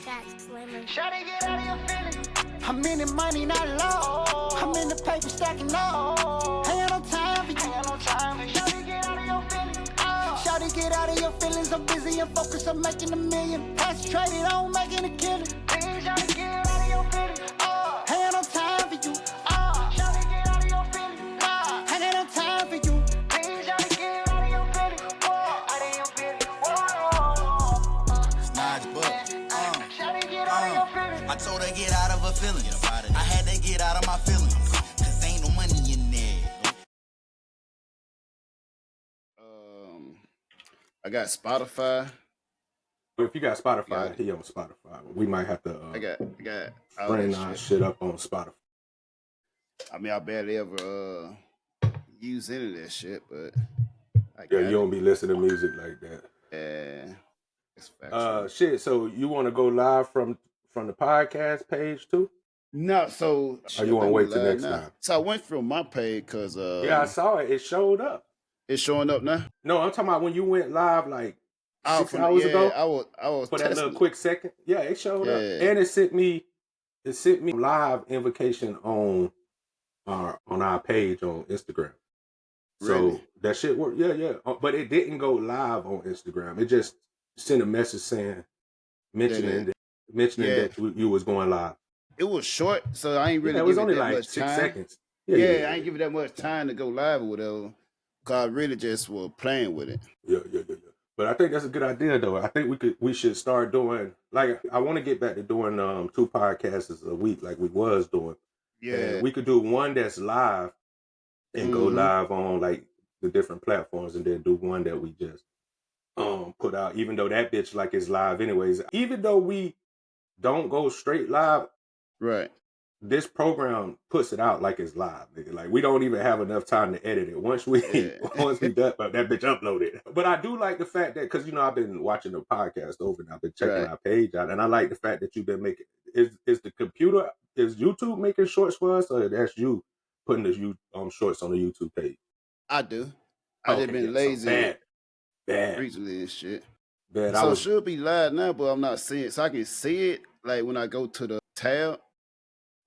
Shawty, get out of your feelings. I'm in the money, not low. I'm in the paper stacking low. Ain't no time for you. Shawty, get out of your feelings. Shawty, get out of your feelings. I'm busy and focused on making $1 million. Concentrated on making a killing. Please, shawty, get out of your feelings. Ain't no time for you. Shawty, get out of your feelings. I ain't no time for you. Please, shawty, get out of your feelings. Out of your feelings. Snodge book. Shawty, get out of your feelings. I told her get out of her feelings. I had to get out of my feelings. Cause ain't no money in there. I got Spotify. If you got Spotify, he on Spotify. We might have to I got all bring that our shit. shit up on Spotify. I mean, I barely ever use any of that shit, but I Yeah, got you don't be listening to music like that. Yeah, it's factual. Shit. So you want to go live from the podcast page too? No, so Or you want to wait till next time? So I went from my page because Yeah, I saw it. It showed up. it's showing up now. No, I'm talking about when you went live like 6 From- hours yeah, ago. I was For that little testing it. quick second. Yeah, it showed up. Yeah. And it sent me live invocation on our page on Instagram. So Really? that shit worked. Yeah. But it didn't go live on Instagram. It just sent a message mentioning that you was going live. It was short, so I ain't really. Yeah, it was give only that like much 6 time. seconds. Yeah, I ain't give it that much time to go live or whatever. Cause I really just was playing with it. Yeah. But I think that's a good idea, though. I think we should start doing, like, I want to get back to doing 2 podcasts a week like we was doing. Yeah, And we could do one that's live and go live on like the different platforms, and then do one that we just put out, even though that bitch like is live anyways. Even though we don't go straight live, right. this program puts it out like it's live, nigga. Like we don't even have enough time to edit it. Once we done, that bitch uploaded. But I do like the fact that, because I've been watching the podcast over and I've been checking our page out, and I like the fact that you've been making is YouTube making shorts for us, or that's you putting the shorts on the YouTube page? I do. I just been lazy bad recently and shit. Bad. So it should be live now, but I'm not seeing it. So I can see it like when I go to the tab.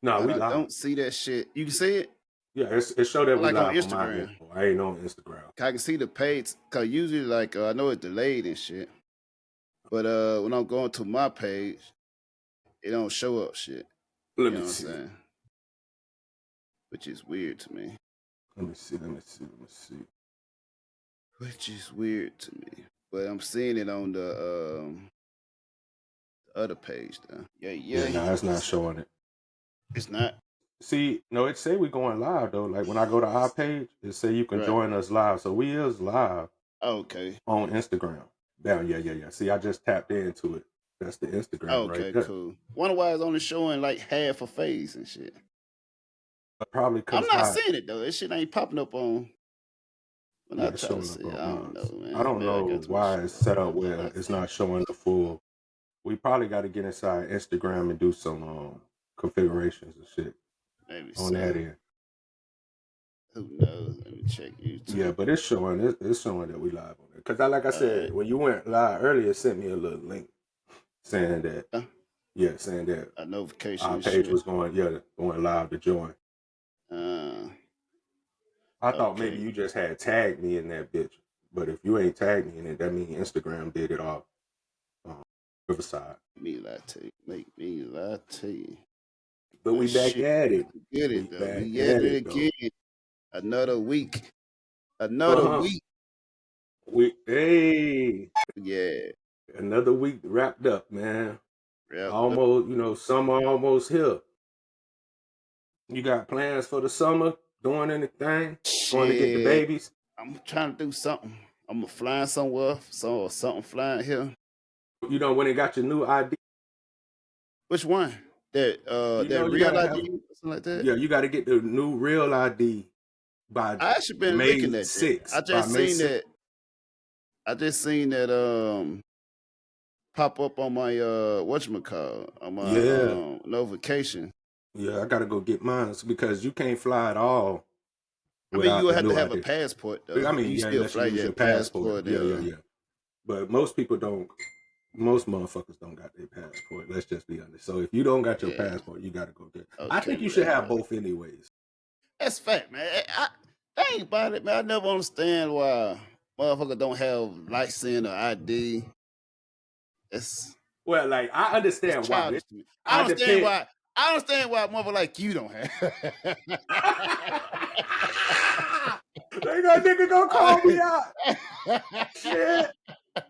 No, we I live. don't see that shit. You can see it? Yeah, it showed that we Like live on Instagram. I ain't on Instagram. I can see the page, cause usually like I know it's delayed and shit. But when I'm going to my page, it don't show up shit. Let You me know see. what I'm saying? Which is weird to me. Let me see. Which is weird to me. But I'm seeing it on the other page though. Yeah. No, it's not showing it. It's not. See, no, it say we going live though. Like when I go to our page, it say you can join us live. So we is live. Okay. On Instagram. Yeah. See, I just tapped into it. That's the Instagram right there. Cool. Wonder why it's only showing like half a face and shit. Probably because I'm not seeing it though. This shit ain't popping up on. When I try to showing see up it, I on don't ours. know, man. I don't know why it's set up where shit. it's not showing the full. We probably got to get inside Instagram and do some configurations and shit. Maybe on that end. Who knows? Let me check YouTube. Yeah, but it's showing that we live on it. Because like I said, when you went live earlier, it sent me a little link saying that a notification. Our page was going live to join. I thought maybe you just had tagged me in that bitch. But if you ain't tagged me in it, that means Instagram did it off Riverside. Make me lie to you. But we back at it. Get it though. We at it again. Another week. Another week. Yeah. Another week wrapped up, man. Wrapped almost, summer almost here. You got plans for the summer? Doing anything? Going to get the babies? I'm trying to do something. I'm gonna fly somewhere. Something flying here. When they got your new ID? Which one? That real ID? Something like that? Yeah, you got to get the new real ID by I actually been May looking at 6th. I just seen that pop up on my whatchamacallit, on my notification. Yeah, I gotta go get mine because you can't fly at all. I mean, you would have to have a passport though. I mean, you still fly your passport. Yeah. But most people don't most motherfuckers don't got their passport. Let's just be honest. So if you don't got your Yeah. passport, you gotta go get it. I Okay, think you should have right. both anyways. That's fact, man. Think about it, man. I never understand why motherfuckers don't have license or ID. It's Well, like I understand why. childish to me. I depend. I understand why motherfuckers like you don't have. They got nigga gonna call me out. Shit.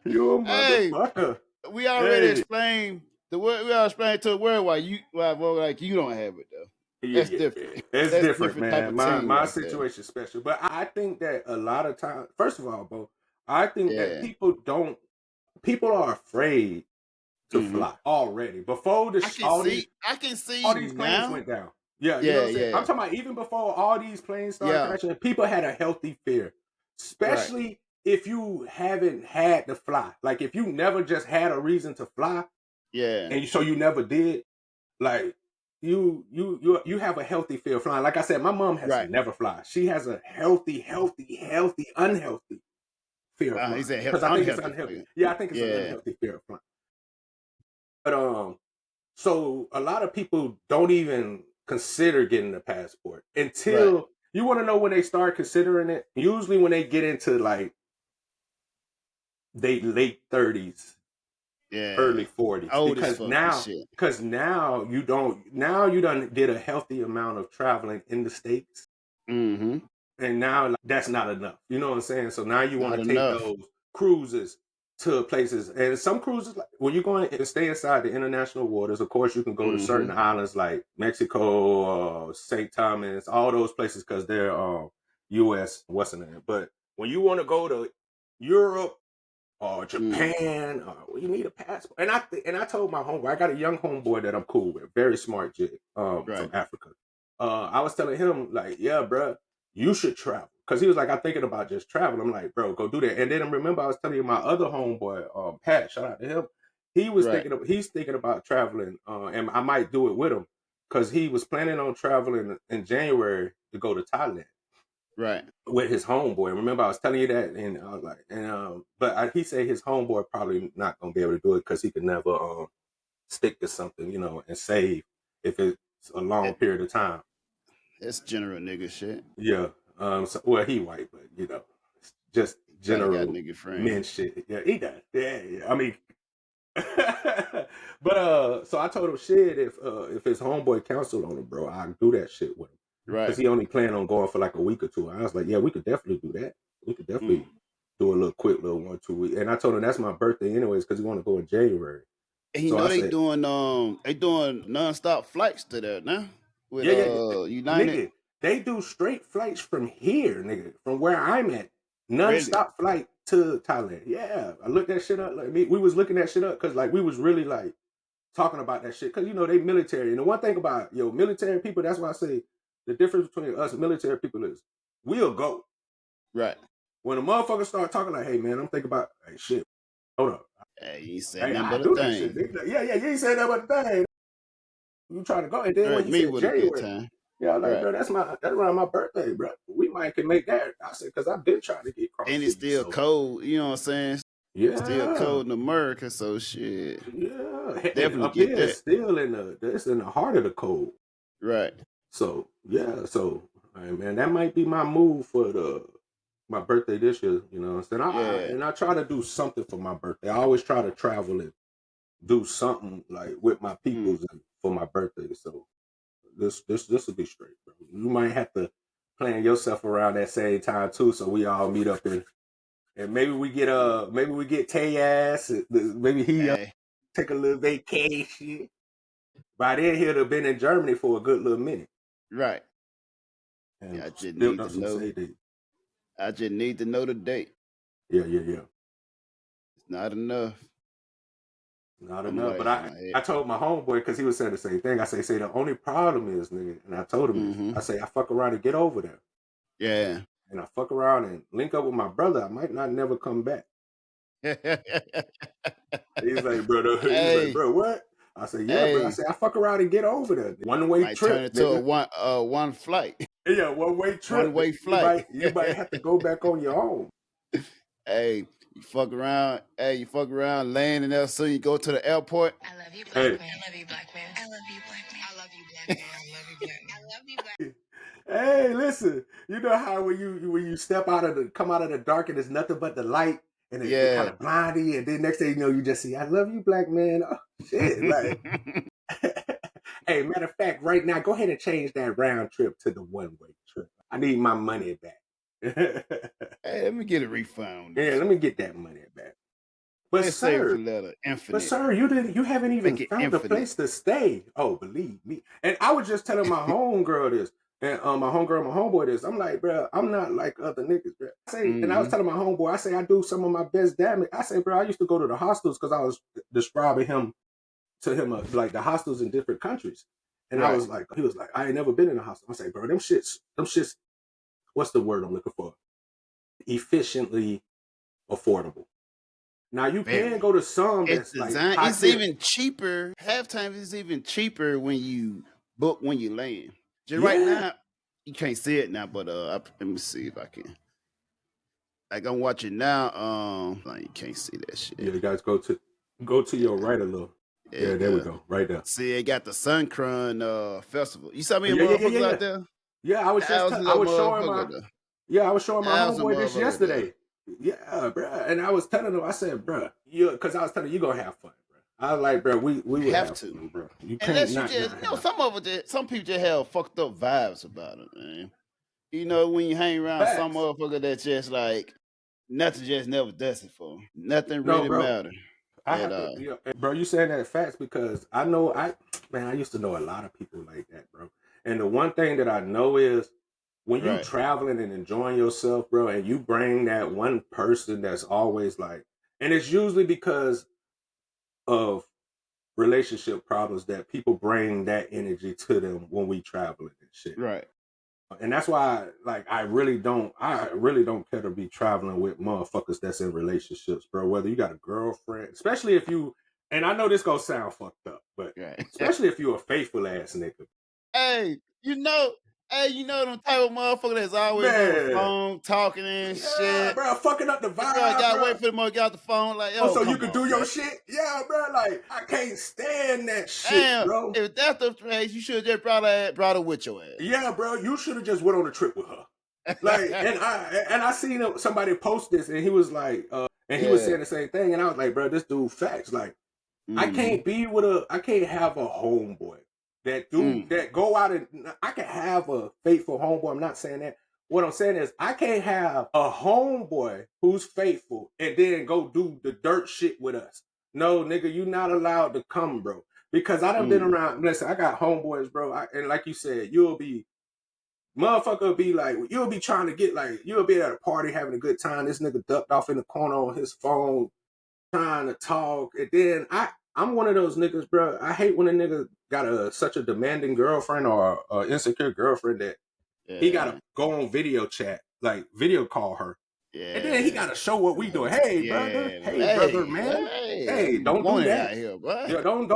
You a Hey, motherfucker. we already Hey. explained we already explained to the world why motherfuckers like you don't have it though. Yeah, That's different. man. It's That's different, different type man. of My team my right there. situation is special, but I think that a lot of times, first of all, bro, I think that Yeah. people are afraid to Mhm. fly already before the all these I can see all these planes now. went down. Yeah, you know what I'm saying. Yeah. I'm talking about even before all these planes started Yeah. crashing, people had a healthy fear, Right. especially if you haven't had to fly. Like if you never just had a reason to fly, Yeah. and so you never did, like you have a healthy fear of flying. Like I said, my mom has Right. never fly. She has a healthy, unhealthy fear of He flying. said Because I think it's unhealthy unhealthy. fear. Yeah, I think it's an Yeah. unhealthy fear of flying. But so a lot of people don't even consider getting a passport until you want to know when they start considering it. Usually when they get into like they late 30s, Yeah. early 40s, Old as fuck and shit. because now you don't get a healthy amount of traveling in the States, Mm-hmm. and now like, that's not enough. You know what I'm saying? So now you want Not to take enough. those cruises to places, and some cruises, like when you're going and stay inside the international waters, of course you can go to certain islands like Mexico, St. Thomas, all those places because they're U.S. what's in there. But when you want to go to Europe or Japan, you need a passport. And I told my homeboy, I got a young homeboy that I'm cool with, very smart jig, from Africa. I was telling him like, yeah, bro, you should travel. Cause he was like, I'm thinking about just traveling. I'm like, bro, go do that. And then I remember I was telling you my other homeboy, Pat, shout out to him. He's thinking about traveling, and I might do it with him. Cause he was planning on traveling in January to go to Thailand. Right. With his homeboy. Remember, I was telling you that, and I was like, but he said his homeboy probably not gonna be able to do it because he could never stick to something, you know, and save if it's a long period of time. That's general nigga shit. Yeah. So, well, he white, but you know, it's just general nigga friend. men shit. Yeah, he does. Yeah. I mean, but so I told him, shit, if his homeboy counseled on him, bro, I'll do that shit with him. Right. Because he only planned on going for like a week or two. I was like, yeah, we could definitely do that. We could definitely do a little quick little 1-2 weeks. And I told him that's my birthday anyways, because he want to go in January. And you know they doing nonstop flights to there now. With United. Nigga, they do straight flights from here, nigga, from where I'm at. Nonstop flight to Thailand. Yeah. I looked that shit up. Like we was looking that shit up because like we was really like talking about that shit. Cause you know they military. And the one thing about military people, that's why I say the difference between us military people is we'll go. Right. When a motherfucker start talking like, hey man, I'm thinking about shit. Hold up. Hey, you said nothing but a thing. thing. Yeah, you ain't saying nothing but a thing. You trying to go and then when you said with January, a good time. Yeah, like bro, that's around my birthday, bro. We might can make that. I said because I've been trying to get cross. And it's still cold, you know what I'm saying? Yeah, it's still cold in America, so shit. Yeah, definitely get that. It's still it's in the heart of the cold, right? So yeah, man, that might be my move for my birthday this year. You know what I'm saying? And I try to do something for my birthday. I always try to travel and do something like with my peoples for my birthday. So. This will be straight, bro. You might have to plan yourself around that same time too, so we all meet up and maybe we get Tay ass. Maybe he take a little vacation. By then he'd have been in Germany for a good little minute. Right. And I just need to know. I just need to know the date. Yeah. It's not enough. Not enough, but I told my homeboy because he was saying the same thing. I say the only problem is, nigga, and I told him, I say I fuck around and get over there. Yeah. And I fuck around and link up with my brother. I might not never come back. He's like, bro, bro, what? I said, yeah, bro. I said I fuck around and get over there. One-way trip. Turn it to a one flight. Yeah, one-way trip. One-way flight. You might have to go back on your own. Hey, You fuck around, landing there soon. You go to the airport. I love you, black Hey, man. I love you, black man. I love you, black man. I love you, black man. I love you, black man. I love you, black hey, listen. You know how when you come out of the dark and there's nothing but the light and it kind Yeah. of blindy, and then next thing you know you just see, I love you, black man. Oh shit, like. Hey, matter of fact, right now, go ahead and change that round trip to the one-way trip. I need my money back. Hey, let me get a refund. Yeah, let me get that money back. But Let's save for sir, letter but infinite. sir, you haven't even Make it found a infinite. place to stay. Oh, believe me. And I was just telling my homegirl this, and my homegirl, my homeboy this. I'm like, bro, I'm not like other niggas, bro. And I was telling my homeboy, I say I do some of my best damage. I say, bro, I used to go to the hostels because I was describing to him like the hostels in different countries. And I Right. was like, he was like, I ain't never been in a hostel. I say, bro, them shits, what's the word I'm looking for? Efficiently affordable. Now you Very. can go to some It's that's like designed. high It's tier. even cheaper. Halftime is even cheaper when you book when you land. Just right Yeah. now, you can't see it now, but let me see if I can. Like I'm watching now. Like you can't see that shit. Yeah, you guys go to your right a little. Yeah, there we go. Right there. See, it got the Suncrun Festival. You saw me Yeah, motherfuckers yeah. out there? Yeah, I was Thousands I of was showing my motherfuckers there. yeah, I was showing my Thousands homeboy of this motherfuckers yesterday. Yeah, bro. And I was telling him, I said, bro, because I was telling you gonna have fun, bro. I was like, bro, we would Have have to. fun, bro. You can't Unless you not just, not you know, have some people just have fucked up vibes about it, man. You know, when you hang around some facts. motherfucker that just like nothing just never does it for 'em. Nothing No, really bro. matter I at have all. to, bro. You saying that facts because I know I used to know a lot of people like that, bro. And the one thing that I know is when you Right. traveling and enjoying yourself, bro, and you bring that one person that's always like, and it's usually because of relationship problems that people bring that energy to them when we traveling and shit. Right. And that's why, like, I really don't care to be traveling with motherfuckers that's in relationships, bro. Whether you got a girlfriend, especially if you, and I know this gonna sound fucked up, but Right. especially if you a faithful ass nigga. Hey, you know them type of motherfucker that's always on the Man, phone talking and yeah, shit. bro, fucking up the Bro, vibe, gotta bro. wait for the mother get off the phone like, yo, Oh, so you come can on, do your bro. shit? Yeah, bro. Like, I can't stand that shit, Damn, bro. if that's the case, you should have just brought her with your ass. Yeah, bro. You should have just went on a trip with her. Like, and I seen somebody post this, and he was like, and he was saying the same thing, and I was like, bro, this dude facts. Like, I can't have a homeboy that go out and I can have a faithful homeboy. I'm not saying that. What I'm saying is I can't have a homeboy who's faithful and then go do the dirt shit with us. No, nigga, you not allowed to come, bro. Because I done been around. Listen, I got homeboys, bro. And like you said, motherfucker will be like, you'll be trying to get like, you'll be at a party having a good time. This nigga ducked off in the corner on his phone trying to talk. And then I'm one of those niggas, bro. I hate when a nigga got such a demanding girlfriend or an insecure girlfriend that he got to go on video chat, like video call her. Yeah. And then he got to show what we doing. Hey, brother. Hey, brother, man. Hey, don't do that. Here, yeah, don't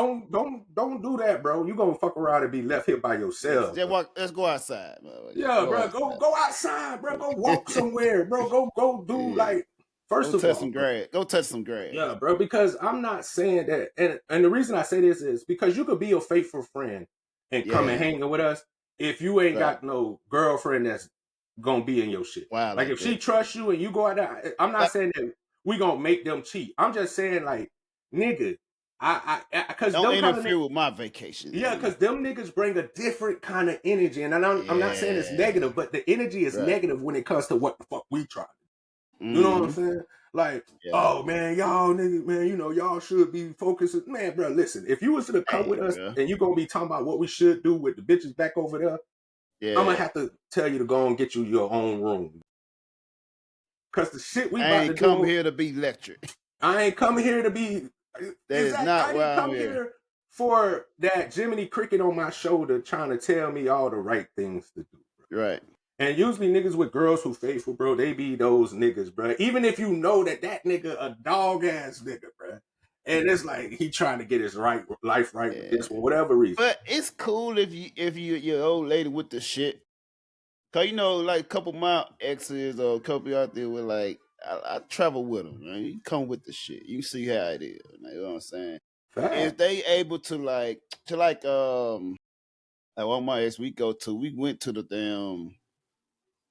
do that, bro. You gonna fuck around and be left here by yourself. Let's go outside. Yeah, bro. Go outside, bro. Go walk somewhere, bro. Go do like. First of all, go touch some grass. Yeah, bro. Because I'm not saying that, and the reason I say this is because you could be a faithful friend and come and hang with us if you ain't got no girlfriend that's gonna be in your shit. Wow, like if she trusts you and you go out there, I'm not saying that we gonna make them cheat. I'm just saying like, nigga, because don't interfere with my vacation. Yeah, because them niggas bring a different kind of energy, and I'm not saying it's negative, but the energy is negative when it comes to what the fuck we try. You know what I'm saying? Like, oh man, y'all niggas, man, you know, y'all should be focusing. Man, bro, listen, if you was to come with us and you gonna be talking about what we should do with the bitches back over there, I'm gonna have to tell you to go and get you your own room. Cause the shit we about to do. I ain't come here to be lectured. I ain't come here to be. That is not why I'm here for that Jiminy Cricket on my shoulder trying to tell me all the right things to do. Bro. Right. And usually niggas with girls who faithful, bro, they be those niggas, bro. Even if you know that nigga a dog ass nigga, bro. And it's like he trying to get his life right with this for whatever reason. But it's cool if your old lady with the shit. Cause you know, like a couple of my exes or a couple out there were like, I travel with them, man. You come with the shit. You see how it is. You know what I'm saying? If Fact. they able to like one of my ex we went to the damn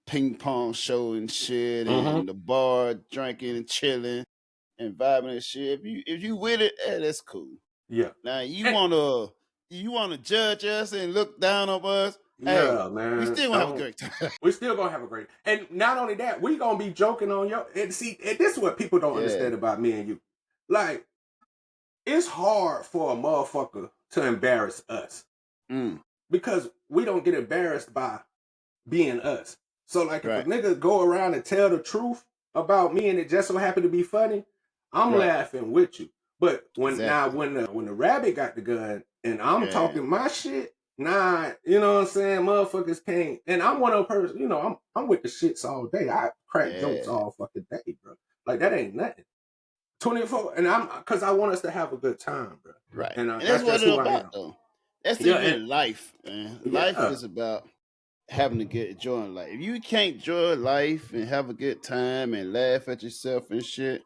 ping pong show and shit and the bar drinking and chilling and vibing and shit. If you with it, that's cool. Yeah. Now you wanna judge us and look down on us. Yeah, Hey, man. we still gonna have a great time. We still gonna have a great. And not only that, we gonna be joking on your. And see, and this is what people don't understand about me and you. Like, it's hard for a motherfucker to embarrass us because we don't get embarrassed by being us. So, like, if a nigga go around and tell the truth about me and it just so happen to be funny, I'm laughing with you. But when the rabbit got the gun and I'm talking my shit, nah, you know what I'm saying? Motherfuckers can't. And I'm one of those person, you know, I'm with the shits all day. I crack jokes all fucking day, bro. Like, that ain't nothing. 24, and because I want us to have a good time, bro. Right. And that's what it's about, though. That's even life, man. Life is about having to get enjoying life. If you can't enjoy life and have a good time and laugh at yourself and shit,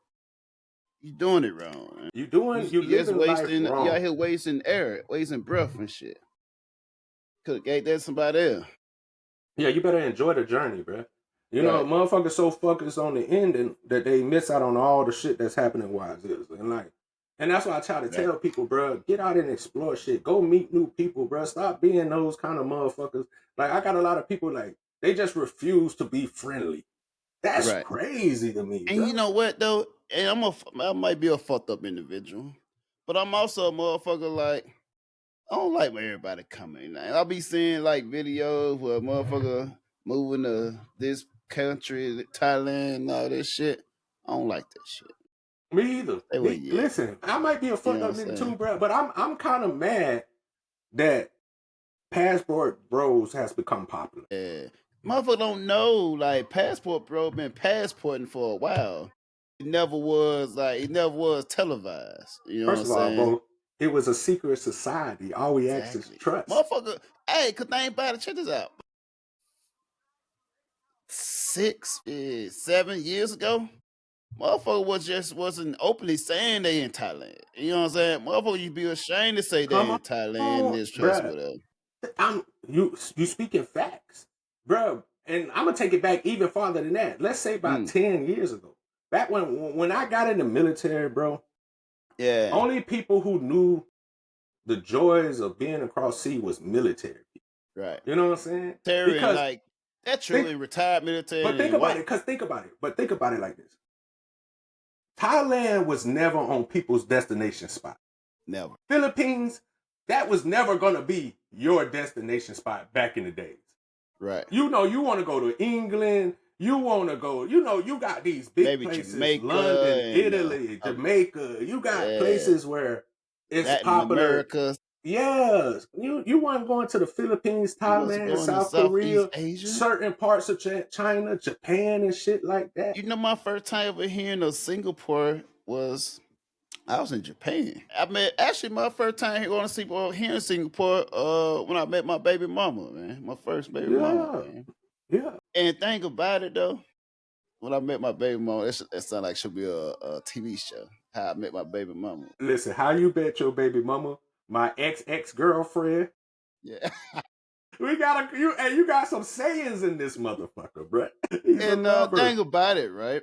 you're doing it wrong, man. You just wasting. life wrong. You out here wasting air, wasting breath and shit. Could have gave that to somebody else. Yeah, you better enjoy the journey, bro. You know, motherfuckers so focused on the ending that they miss out on all the shit that's happening while it is. And that's why I try to tell people, bro, get out and explore shit. Go meet new people, bro. Stop being those kind of motherfuckers. Like, I got a lot of people, like, they just refuse to be friendly. That's crazy to me, And bro. you know what, though? And I might be a fucked up individual, but I'm also a motherfucker, like, I don't like when everybody coming. I'll be seeing, like, videos where a motherfucker moving to this country, Thailand, and all this shit. I don't like that shit. Me either. Listen, I might be a fucked up nigga too, bro, but I'm kind of mad that Passport Bros has become popular. Yeah. Motherfucker don't know, like, Passport Bro been passporting for a while. It never was televised. You know First what I'm of saying? all, bro, it was a secret society. All we asked is trust. Motherfucker, hey, cause they ain't about to check this out. 6, 7 years ago, motherfucker wasn't openly saying they in Thailand. You know what I'm saying? Motherfucker, you be ashamed to say they in Thailand and this trust whatever. You speaking facts, bro. And I'm gonna take it back even farther than that. Let's say about 10 years ago. Back when I got in the military, bro. Yeah. Only people who knew the joys of being across sea was military people. Right. You know what I'm saying? Because like that's true in retired military. But think about it, think about it like this. Thailand was never on people's destination spot. Never. Philippines, that was never gonna be your destination spot back in the days. Right. You know, you want to go to England. You want to go, you know, you got these big places, Jamaica, London, Italy, Jamaica. You got places where it's Latin popular. America. Yes. You weren't going to the Philippines, Thailand, South Korea, Asia? Certain parts of China, Japan, and shit like that. You know, my first time ever hearing of Singapore was I was in Japan. My first time going to Singapore here in Singapore when I met my baby mama, man. My first baby mama, man. Yeah. And think about it, though. When I met my baby mama, that sounds like she'll be a TV show. How I met my baby mama. Listen, how you met your baby mama? My ex-girlfriend. Yeah. You got some sayings in this motherfucker, bro. And think about it, right?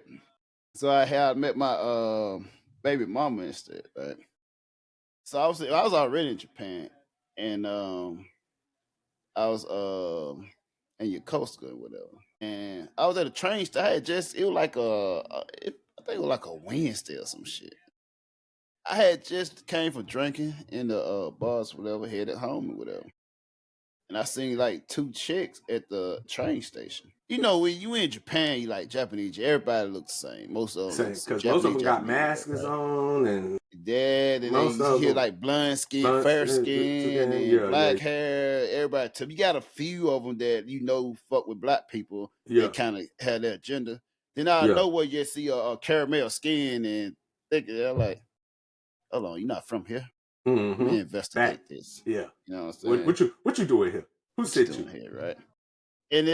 So I met my baby mama instead, right? So I was already in Japan, and I was in Yokosuka or whatever, and I was at a train station. It was like I think it was like a Wednesday or some shit. I had just came from drinking in the bars, whatever, headed home or whatever. And I seen like 2 chicks at the train station. You know, when you in Japan, you like Japanese, everybody looks the same. Most of them. Because most of them got masks on and and you hear like blonde skin, fair skin, and black hair. Everybody, you got a few of them that you know fuck with black people. That kind of had their agenda. Then I know where you see a caramel skin and they're like, hold on, you're not from here. Mm-hmm. Let me investigate this. Yeah. You know what I'm saying? What you doing here? Who sent you? Here, right? And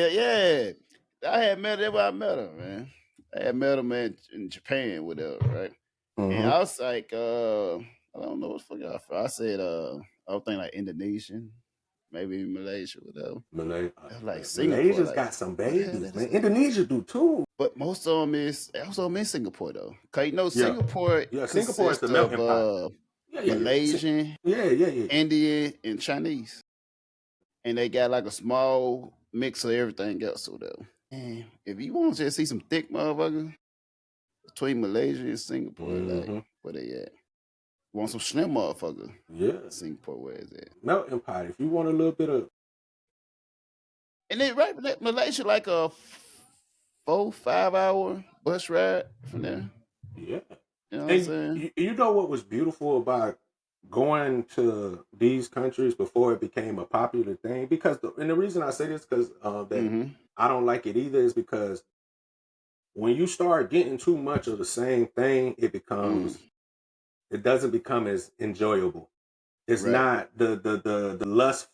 I had met her where I met her, man. I had met him in Japan, whatever, right? And I was like, I don't know what the fuck I said, I was thinking like Indonesian, maybe Malaysia, whatever. Like Singapore. Malaysia's like, got some what the hell babies, that man. is? Indonesia do too. But most of them is also in Singapore though. Cause you know Yeah. Singapore Yeah, Singapore is consists the melting of pot. Malaysian, Yeah. Indian, and Chinese. And they got like a small mix of everything else over there. And if you want to just see some thick motherfuckers between Malaysia and Singapore, like where they at? Want some slim motherfucker? Yeah. Singapore, where is it? Melting pot. If you want a little bit of, And then right Malaysia like a 4-5 hour bus ride from there. yeah. You know what I'm saying? You know what was beautiful about going to these countries before it became a popular thing? Because and the reason I say this because that I don't like it either is because when you start getting too much of the same thing, it becomes it doesn't become as enjoyable. It's not the lust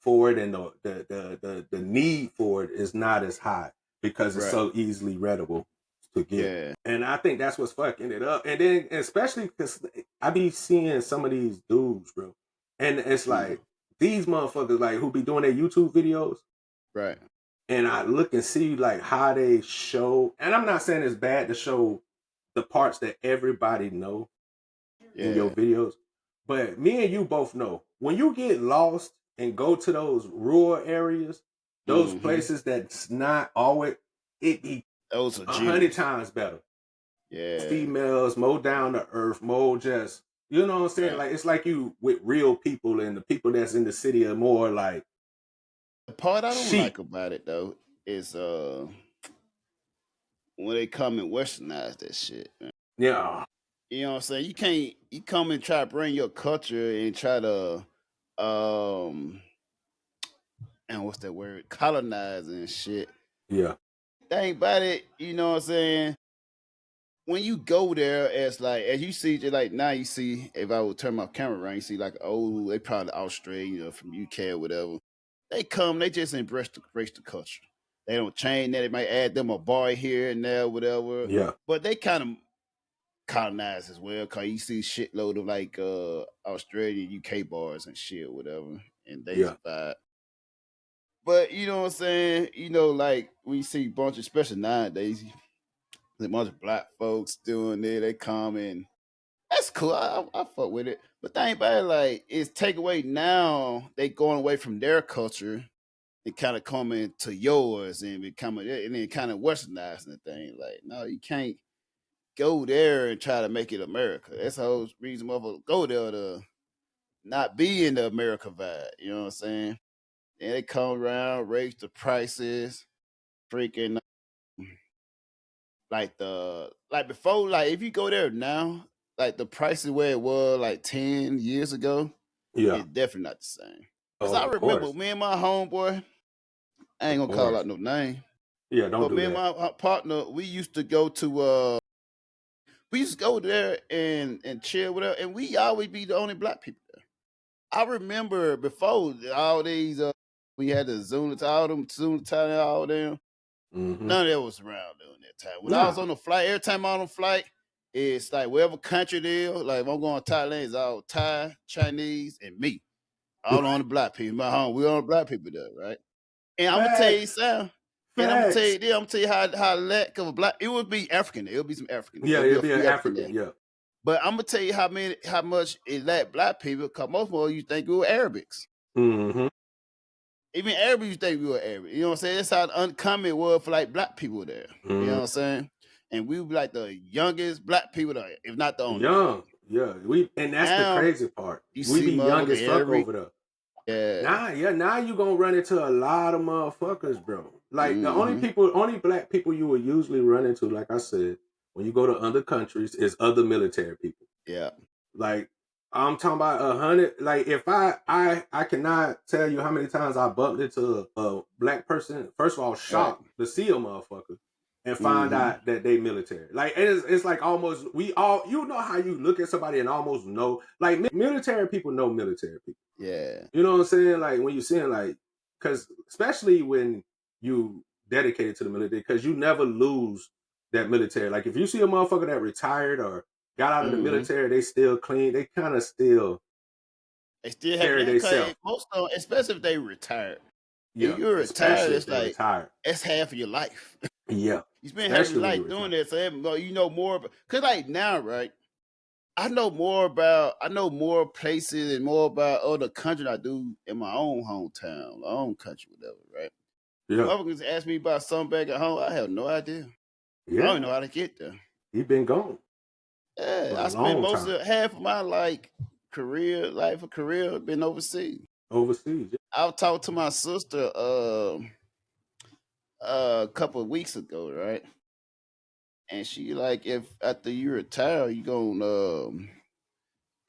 for it and the need for it is not as high because it's so easily readable to get. Yeah. And I think that's what's fucking it up. And then especially because I be seeing some of these dudes, bro. And it's like these motherfuckers like who be doing their YouTube videos. Right. And I look and see like how they show, and I'm not saying it's bad to show the parts that everybody know in your videos. But me and you both know when you get lost and go to those rural areas, those places that's not always, it be those are 100 times better. Yeah. Females, more down to earth, more just, you know what I'm saying? Like it's like you with real people, and the people that's in the city are more like. The part I don't like about it though is when they come and westernize that shit, man. Yeah. You know what I'm saying? You come and try to bring your culture and try to and what's that word? Colonize and shit. Yeah. Think about it, you know what I'm saying? When you go there, as you see, just like now you see, if I would turn my camera around, you see like, oh, they probably Australia, from UK or whatever. They come, they just embrace the culture. They don't change that. They might add them a bar here and there, whatever. Yeah. But they kind of colonize as well, cause you see shitload of like Australian, UK bars and shit, whatever, and they survive. But you know what I'm saying? You know, like we see a bunch of, especially nowadays, a bunch of black folks doing it. They come and that's cool. I fuck with it. But think about it, like it's take away now. They going away from their culture and kind of coming to yours and becoming and then kind of westernizing the thing. Like, no, you can't go there and try to make it America. That's the whole reason motherfuckers go there to not be in the America vibe. You know what I'm saying? And they come around, raise the prices, freaking like before, like if you go there now, like the prices where it was like 10 years ago, it's definitely not the same. Because I remember me and my homeboy, I ain't gonna call out no name. Yeah, don't do that. But me and my partner, we used to go there and chill with her, and we always be the only black people there. I remember before all these, we had the Zuna, all them all them. None of that was around during that time. When I was on the flight, every time I'm on the flight, it's like wherever country it is, like if I'm going to Thailand, it's all Thai, Chinese, and me. All on the black people. My home, we on the black people there, right? And I'm gonna tell you something. And I'm gonna tell you this, I'm gonna tell you how lack of a black, it would be African. It would be some African. Yeah, it'll be an African, yeah. But I'm gonna tell you how much it lacked black people, because most of you think we were Arabics. Even Arabics, you think we were Arab. You know what I'm saying? That's how uncommon it was for like black people there. You know what I'm saying? And we would be like the youngest black people there, if not the only. Young, yeah. And that's the crazy part. We be young as fuck over there. Yeah. Now you gonna run into a lot of motherfuckers, bro. Like the only black people you will usually run into, like I said, when you go to other countries, is other military people. Yeah. Like I'm talking about 100. Like if I cannot tell you how many times I bumped into a black person. First of all, shocked to see a motherfucker and find out that they military. Like it's like almost you know how you look at somebody and almost know, like military people know military people. Yeah. You know what I'm saying? Like when you're seeing like, because especially when you dedicated to the military, because you never lose that military. Like if you see a motherfucker that retired or got out of the military, they still clean. They kind of still They still carry have themselves. most of them, especially if they retired. Yeah, if you're retired, it's like retired. That's half of your life. Yeah, you spend half of your life doing that, so you know more. Because like now, right? I know more places and more about other countries I do in my own hometown, my own country, whatever, right? Yeah. Motherfuckers ask me about something back at home, I have no idea. Yeah. I don't know how to get there. He been gone. Yeah, I spent most of half of my career been overseas. Overseas. Yeah. I was talking to my sister a couple of weeks ago, right? And she like, if after you retire, you gonna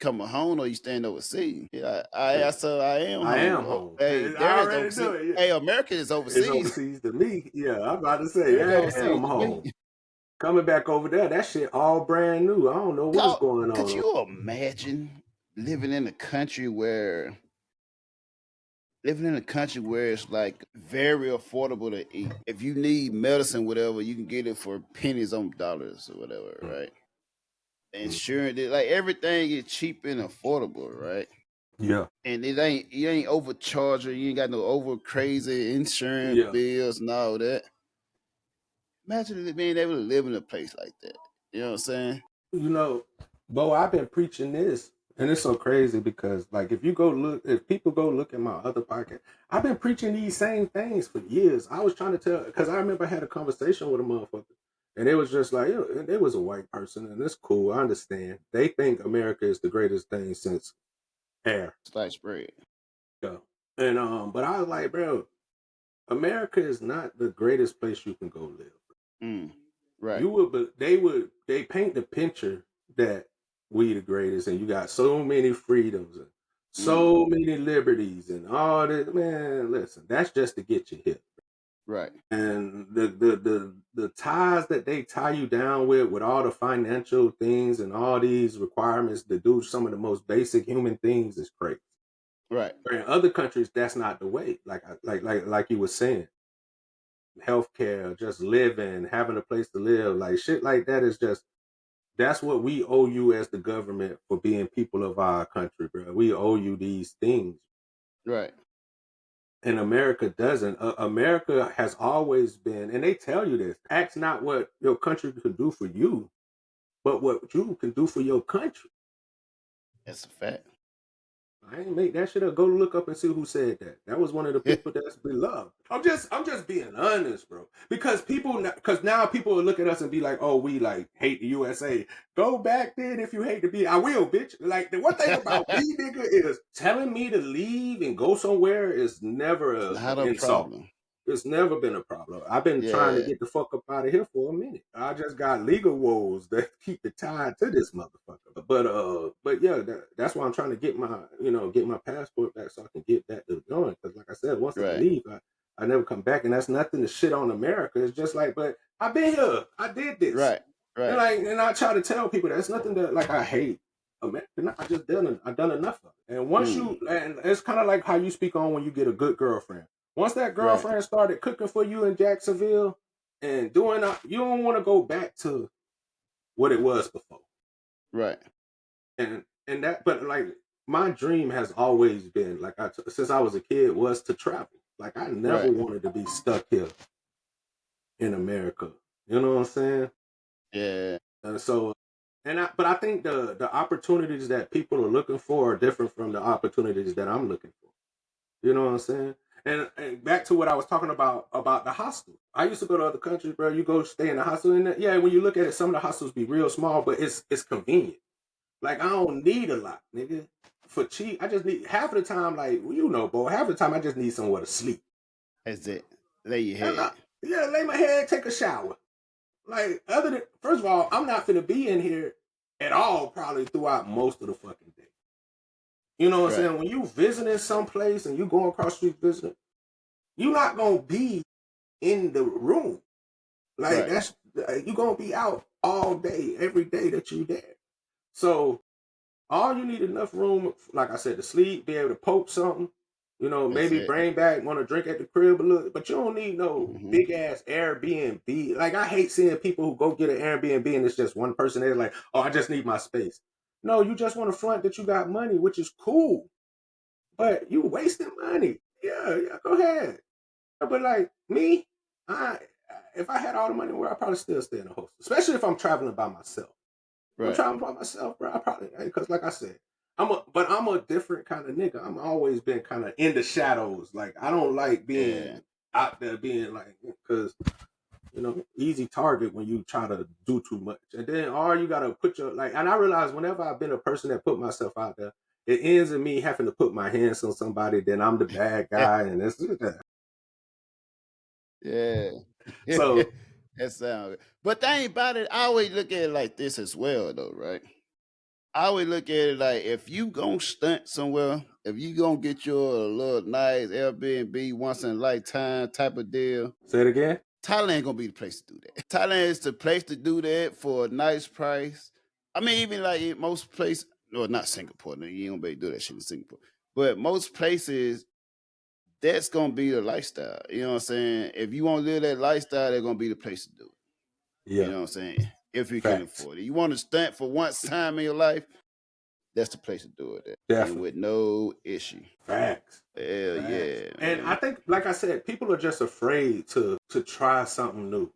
come home or you staying overseas? Yeah, I asked her, I am home. Hey, there is overseas. Hey, America is overseas. It's overseas to me. Yeah, I'm about to say, I am home. Coming back over there, that shit all brand new. I don't know what's going on. Could you imagine living in a country where it's like very affordable to eat? If you need medicine, whatever, you can get it for pennies on dollars or whatever, right? Insurance, like everything is cheap and affordable, right? Yeah. And you ain't overcharged, you ain't got no over crazy insurance bills and all that. Imagine being able to live in a place like that. You know what I'm saying? You know, Bo, I've been preaching this, and it's so crazy because, like, if people go look at my other podcast, I've been preaching these same things for years. I was trying to tell, because I remember I had a conversation with a motherfucker, and it was just like, it was a white person, and it's cool. I understand. They think America is the greatest thing since air. Sliced bread. Yeah. And but I was like, bro, America is not the greatest place you can go live. Right. They paint the picture that we the greatest and you got so many freedoms and so many liberties and all this. Man, listen, that's just to get you hit. Right. And the ties that they tie you down with all the financial things and all these requirements to do some of the most basic human things is crazy. Right. In other countries, that's not the way. Like you were saying. Healthcare, just living, having a place to live, like shit like that is just, that's what we owe you as the government for being people of our country, bro. We owe you these things. Right. And America doesn't. America has always been, and they tell you this, ask not what your country can do for you, but what you can do for your country. That's a fact. I ain't make that shit up. Go look up and see who said that. That was one of the people that's beloved. I'm just being honest, bro. Because now people will look at us and be like, oh, we like hate the USA. Go back then if you hate to be. I will, bitch. Like the one thing about me, nigga, is telling me to leave and go somewhere is never an insult. Problem. It's never been a problem. I've been trying to get the fuck up out of here for a minute. I just got legal woes that keep it tied to this motherfucker. But yeah, that's why I'm trying to get my passport back so I can get that to going. Because like I said, once I leave, I never come back, and that's nothing to shit on America. It's just like, but I've been here. I did this. Right. And I try to tell people that's nothing that like I hate America. I've done enough of it. And once and it's kind of like how you speak on when you get a good girlfriend. Once that girlfriend started cooking for you in Jacksonville and doing, you don't want to go back to what it was before. Right. And that, but like my dream has always been, like since I was a kid, was to travel. Like I never wanted to be stuck here in America. You know what I'm saying? Yeah. But I think the opportunities that people are looking for are different from the opportunities that I'm looking for. You know what I'm saying? And back to what I was talking about the hostel. I used to go to other countries, bro. You go stay in the hostel, and when you look at it, some of the hostels be real small, but it's convenient. Like I don't need a lot, nigga. For cheap, I just need half of the time. Like boy, half of the time I just need somewhere to sleep. That's it. Lay your head. Lay my head, take a shower. Like first of all, I'm not finna be in here at all probably throughout most of the fucking day. You know what I'm saying? When you visiting someplace and you going across the street visiting, you're not gonna be in the room. Like you're gonna be out all day, every day that you're there. So all you need enough room, like I said, to sleep, be able to poke something, You know, That's maybe it. bring back, want to drink at the crib a little, but you don't need no Mhm. big ass Airbnb. Like, I hate seeing people who go get an Airbnb and it's just one person there, like, oh, I just need my space. No, you just want to front that you got money, which is cool, but you wasting money. Yeah, go ahead. But like me, I if I had all the money in the world, I'd probably still stay in a hostel, especially if I'm traveling by myself. If I'm Right. traveling by myself, bro, I probably, because like I said, I'm a different kind of nigga. I'm always been kind of in the shadows. Like, I don't like Yeah. being out there, being like, because easy target when you try to do too much, and then all you gotta put your, like. And I realize whenever I've been a person that put myself out there, it ends in me having to put my hands on somebody. Then I'm the bad guy, and it's Yeah. so. That sounds good. But the thing about it, I always look at it like this as well, though, right? I always look at it like, if you gonna stunt somewhere, if you gonna get your little nice Airbnb once in a lifetime type of deal, Say it again. Thailand gonna be the place to do that. Thailand is the place to do that for a nice price. I mean, even like in most places, well, not Singapore. No, you ain't gonna be able to do that shit in Singapore. But most places, that's gonna be the lifestyle. You know what I'm saying? If you want to live that lifestyle, they're gonna be the place to do it. You Yeah, know what I'm saying? If you can facts. afford it. You want to stunt for once time in your life, that's the place to do it at. And Definitely. with no issue. Facts. Hell Facts. yeah. And man. I think, like I said, people are just afraid to try something new.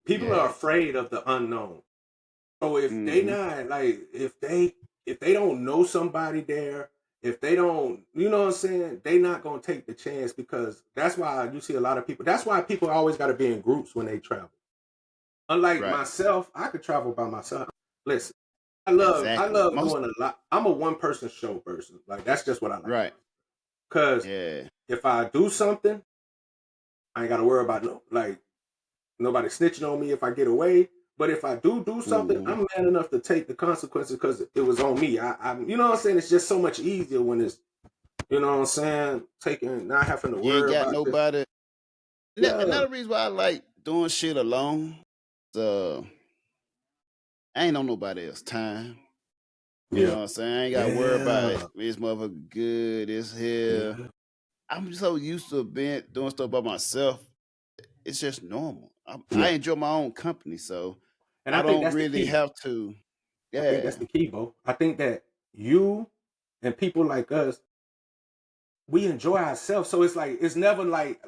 People are Yeah. afraid of the unknown. So if they Mhm. not like, if they don't know somebody there, if they don't, you know what I'm saying, they not gonna take the chance, because that's why you see a lot of people. That's why people always got to be in groups when they travel. Unlike Right. myself, I could travel by myself. Listen, I love Exactly. Most doing a lot. I'm a one person show person. Like, that's just what I like. right. Cause Yeah. if I do something, I ain't got to worry about nobody snitching on me if I get away. But if I do something, Mhm. I'm man enough to take the consequences because it was on me. I you know what I'm saying? It's just so much easier when it's, you know what I'm saying, not having to You ain't worry got about this. nobody. Yeah, Another reason why I like doing shit alone, I ain't on nobody else time. You know yeah, what I'm saying? I ain't got to worry about yeah, this motherfucker good, this here. yeah, I'm so used to being doing stuff by myself. It's just normal. I yeah. enjoy my own company, so And I I think don't that's the really key. have to. I think that's Yeah. the key, Bo. I think that you and people like us, we enjoy ourselves. So it's like, it's never like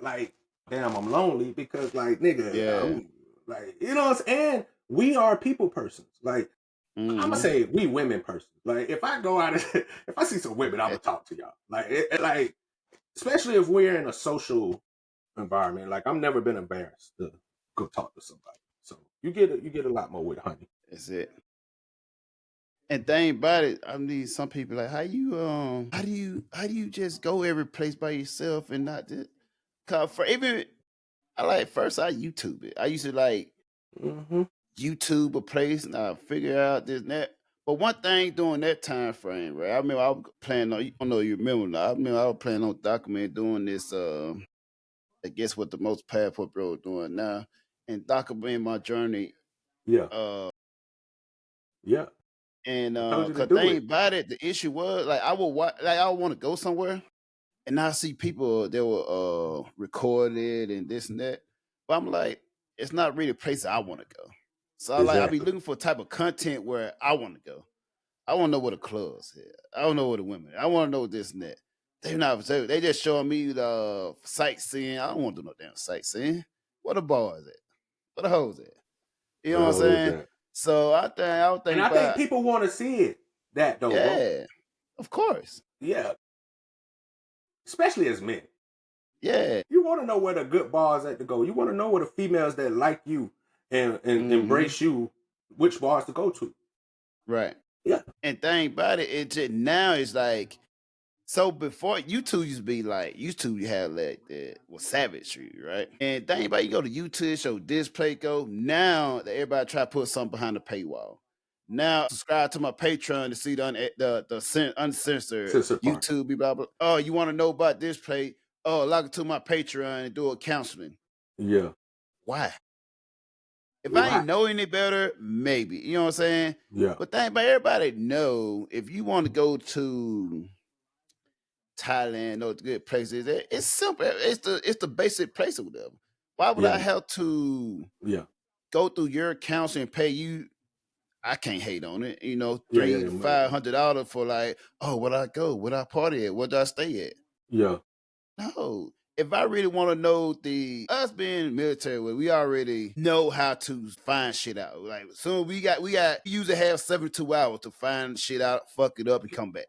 damn, I'm lonely, because like, nigga, Yeah. I'm like, you know what I'm saying? And we are people persons. Like, I'm gonna Hmm. say we women persons. Like, if I go out if I see some women, I'm gonna talk to y'all. Like, like, especially if we're in a social environment. Like, I've never been embarrassed to go talk to somebody. So you get a lot more with honey. That's it. And thing about it, I mean, some people like, how do you just go every place by yourself and not just, cause for even I like first I YouTube it. I used to like Mm-hmm. YouTube a place and I figure out this and that. But one thing during that time frame, right? I remember I was planning on, I don't know if you remember now. I remember I was planning on documenting doing this I guess what the most passport bro doing now, and documenting my journey. Yeah, Uh yeah. and I told you to cause do thing it. about it, the issue was like I would want to go somewhere and I see people that were recorded and this and that. But I'm like, it's not really a place I want to go. So I be Exactly. looking for a type of content where I want to go. I want to know what the clubs here. I don't know what the women. I want to know this and that. They just showing me the sightseeing. I don't want to do no damn sightseeing. Where the bars at? Where the hoes at? You know What what I'm the was saying? that? So I would And think I think about, people want to see it. That though, bro. yeah, of course. Yeah, especially as men. Yeah. You want to know where the good bars at to go. You want to know where the females that like you and Hmm. embrace you, which bars to go to. Right. Yeah, And thing about it, it just now is like, so before YouTube used to be like, YouTube you had like the was savagery, right? And thing about it, you go to YouTube, show display go. Now that everybody try to put something behind the paywall. Now subscribe to my Patreon to see the uncensored sister part. YouTube, blah blah. Oh, you want to know about this play? Oh, log into my Patreon and do a counseling. Yeah. Why? If I Why? ain't know any better, maybe. You know what I'm saying? Yeah. But think about everybody know if you want to go to Thailand, those good places. It's simple. It's the basic place or whatever. Why would I Yeah, have to yeah, go through your accounts and pay you? I can't hate on it. You know, yeah, $300 yeah, to man. $500 for like, oh, where I go, where I party at, where do I stay at? Yeah, No. If I really want to know us being military, we already know how to find shit out. Like soon we usually have 72 hours to find shit out, fuck it up, and come back.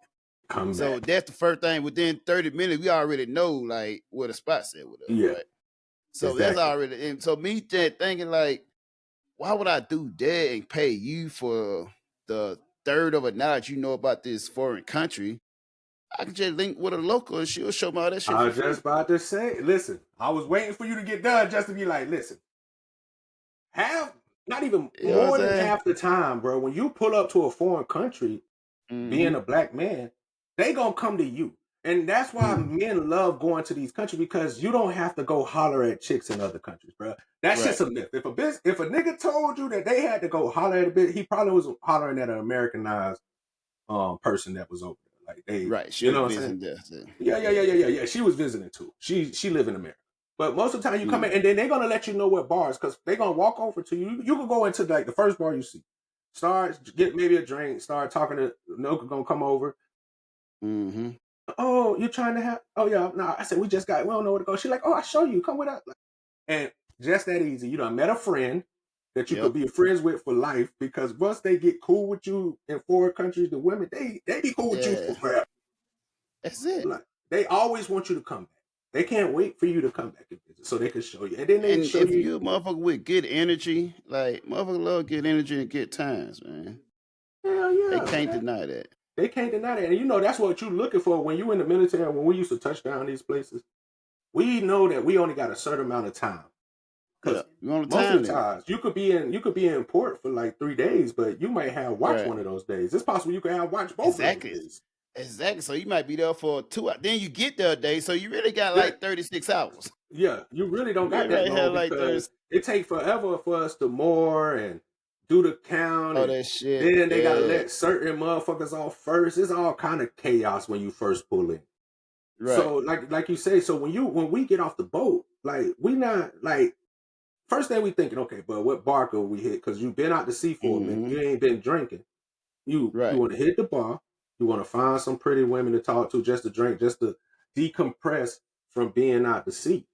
come So back. that's the first thing. Within 30 minutes, we already know like where the spot's at with us, Yeah, right? So that's exactly. already. And so me just thinking like, why would I do that and pay you for the third of a knowledge you know about this foreign country? I can just link with a local and she'll show me all that shit I for was free. just about to say, listen, I was waiting for you to get done just to be like, listen, not even You know what I'm more than saying? half the time, bro, when you pull up to a foreign country, being Mm-hmm. a black man, they gonna come to you. And that's why men love going to these countries, because you don't have to go holler at chicks in other countries, bro. That's Right. just a myth. If a nigga told you that they had to go holler at a bitch, he probably was hollering at an Americanized person that was over there. Like they, Right. She you was know what I'm saying? visiting there. Yeah. She was visiting too. She live in America. But most of the time you come in, and then they're gonna let you know what bars, because they're gonna walk over to you. You can go into like the first bar you see. Start get maybe a drink, start talking to Noka gonna come over. Mm-hmm. Oh, you trying to have oh yeah, no, I said we don't know where to go. She's like, oh, I'll show you, come with us. And just that easy. You done met a friend that you could Yep. be friends with for life, because once they get cool with you in foreign countries, the women, they be cool with you Yeah. for forever. That's it. Like, they always want you to come back. They can't wait for you to come back and visit so they can show you. And then they And show if you. you a motherfucker with good energy, like motherfucker love good energy and good times, man. Hell They yeah, can't man. deny that. They can't deny that. And you know, that's what you're looking for when you in the military. When we used to touch down these places, we know that we only got a certain amount of time. Yeah. Because You on a most time of the limit. times you could be in port for like 3 days, but you might have watch Right. one of those days. It's possible you can have watch both of those Exactly. days. Exactly. So you might be there for 2 hours. Then you get there a day, so you really got Yeah, like 36 hours. yeah, you really don't You got that really have long, like 30 because it takes forever for us to moor and do the count, all and that shit. then they gotta Yeah. let certain motherfuckers off first. It's all kind of chaos when you first pull in. Right. So like you say, so when we get off the boat, like we not like first thing we thinking, okay, but what bar could we hit? Because you've been out to sea for a minute, you ain't been drinking. You Right. want to hit the bar, you want to find some pretty women to talk to, just to drink, just to decompress from being out to sea.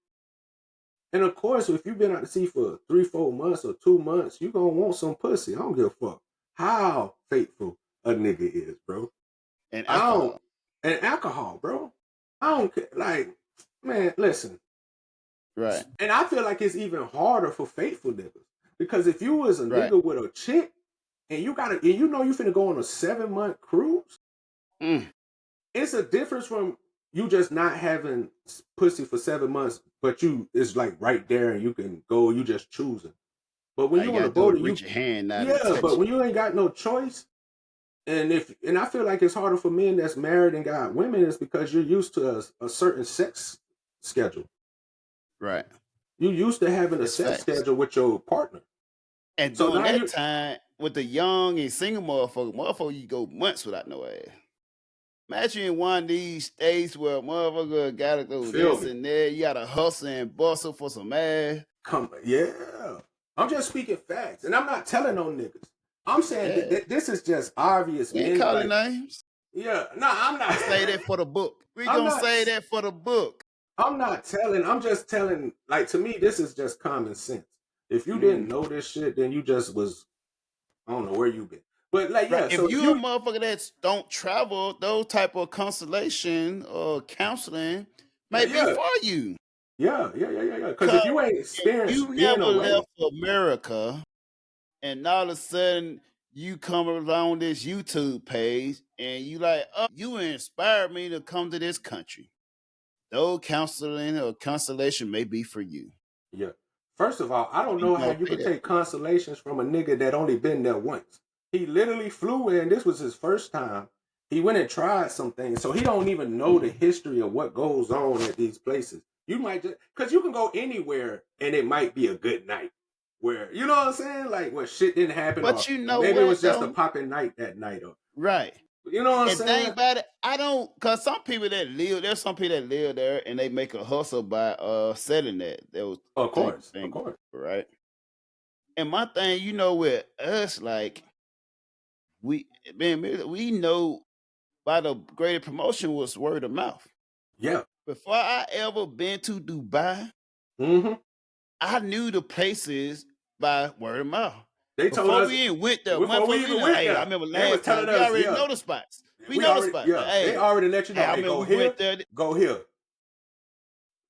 And of course, if you've been out to sea for 3-4 months or 2 months, you gonna want some pussy. I don't give a fuck how faithful a nigga is, bro. And I don't. alcohol. And alcohol, bro. I don't care. Like, man, listen. Right. And I feel like it's even harder for faithful niggas, because if you was a Right. nigga with a chick and you finna go on a 7-month cruise, Mm. it's a difference from you just not having pussy for 7 months, but it's like right there and you can go, you just choosing. But when All you you on the gotta do boat is and reach your hand out and yeah, touch but it. when you ain't got no choice, and I feel like it's harder for men that's married and got women, is because you're used to a certain sex schedule. Right. You used to having a It's sex facts. schedule with your partner. And So during now that you time with the young and single motherfucker, you go months without no ass. Imagine in one of these states where a motherfucker gotta go feel this me. and that. You gotta hustle and bustle for some ass. Yeah. I'm just speaking facts. And I'm not telling on niggas. I'm saying Yeah. that this is just obvious, We ain't men. calling Like, names. yeah, no, I'm not. Say that for the book. We I'm gonna not. say that for the book. I'm not telling. I'm just telling. Like, to me, this is just common sense. If you didn't know this shit, then you just was. I don't know where you been. But like, yeah. Right. So If you a motherfucker that don't travel, those type of constellation or counseling may be yeah, for you. yeah. Because if you ain't If experienced you being never away, left America and all of a sudden you come along this YouTube page and you like, oh, you inspired me to come to this country. Though counseling or constellation may be for you. yeah. First of all, I don't You know how gotta you pay could that. take consolations from a nigga that only been there once. He literally flew in. This was his first time. He went and tried some things, so he don't even know the history of what goes on at these places. You might just, because you can go anywhere and it might be a good night, where, you know what I'm saying, like where shit didn't happen, or But you know maybe it was what just a though? popping night that night, or Right. You know what I'm And saying? think about it, I don't, cause there's some people that live there and they make a hustle by selling that. Those Of course, things, of course. right? And my thing, with us, like we know by the greater promotion was word of mouth. Yeah. Before I ever been to Dubai, Mm-hmm. I knew the places by word of mouth. They told Before us we even went there, before we even went hey, there. I remember They was last time telling we us, already yeah. know the spots. We We know already, the spots. yeah. Like, hey, They already let you know. hey, I Hey, remember go we here, went there. go here.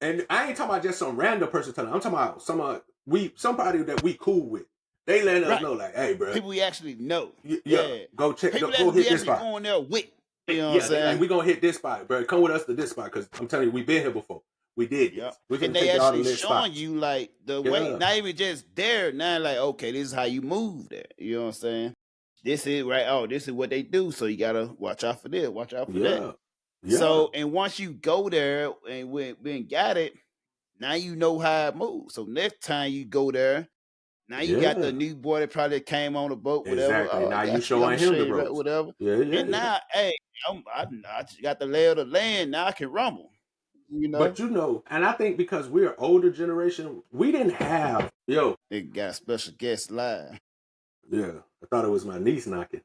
And I ain't talking about just some random person telling. I'm talking about somebody that we cool with. They letting us Right. know, like, hey, bro, People we actually know. yeah, go check, People go that hit we this actually spot. going there with. You know what Yeah, I'm they saying? like, we gonna hit this spot, bro. Come with us to this spot because I'm telling you, we been here before. We did Yep. this. We're And gonna they take y'all to actually lit showing spots. you like the Yeah. way, not even just there. Now, like, okay, this is how you move there. You know what I'm saying? This is right. Oh, this is what they do. So you gotta watch out for this. Watch out for that. Yeah. So, and once you go there and we got it, now you know how it moves. So next time you go there, now you got the new boy that probably came on the boat, whatever. Exactly. Oh, Now I you got showing I'm him the you, ropes. whatever. Yeah. And now, hey, I just got the lay of the land. Now I can rumble. You know, But and I think because we're older generation, we didn't have they got a special guest live. Yeah, I thought it was my niece knocking.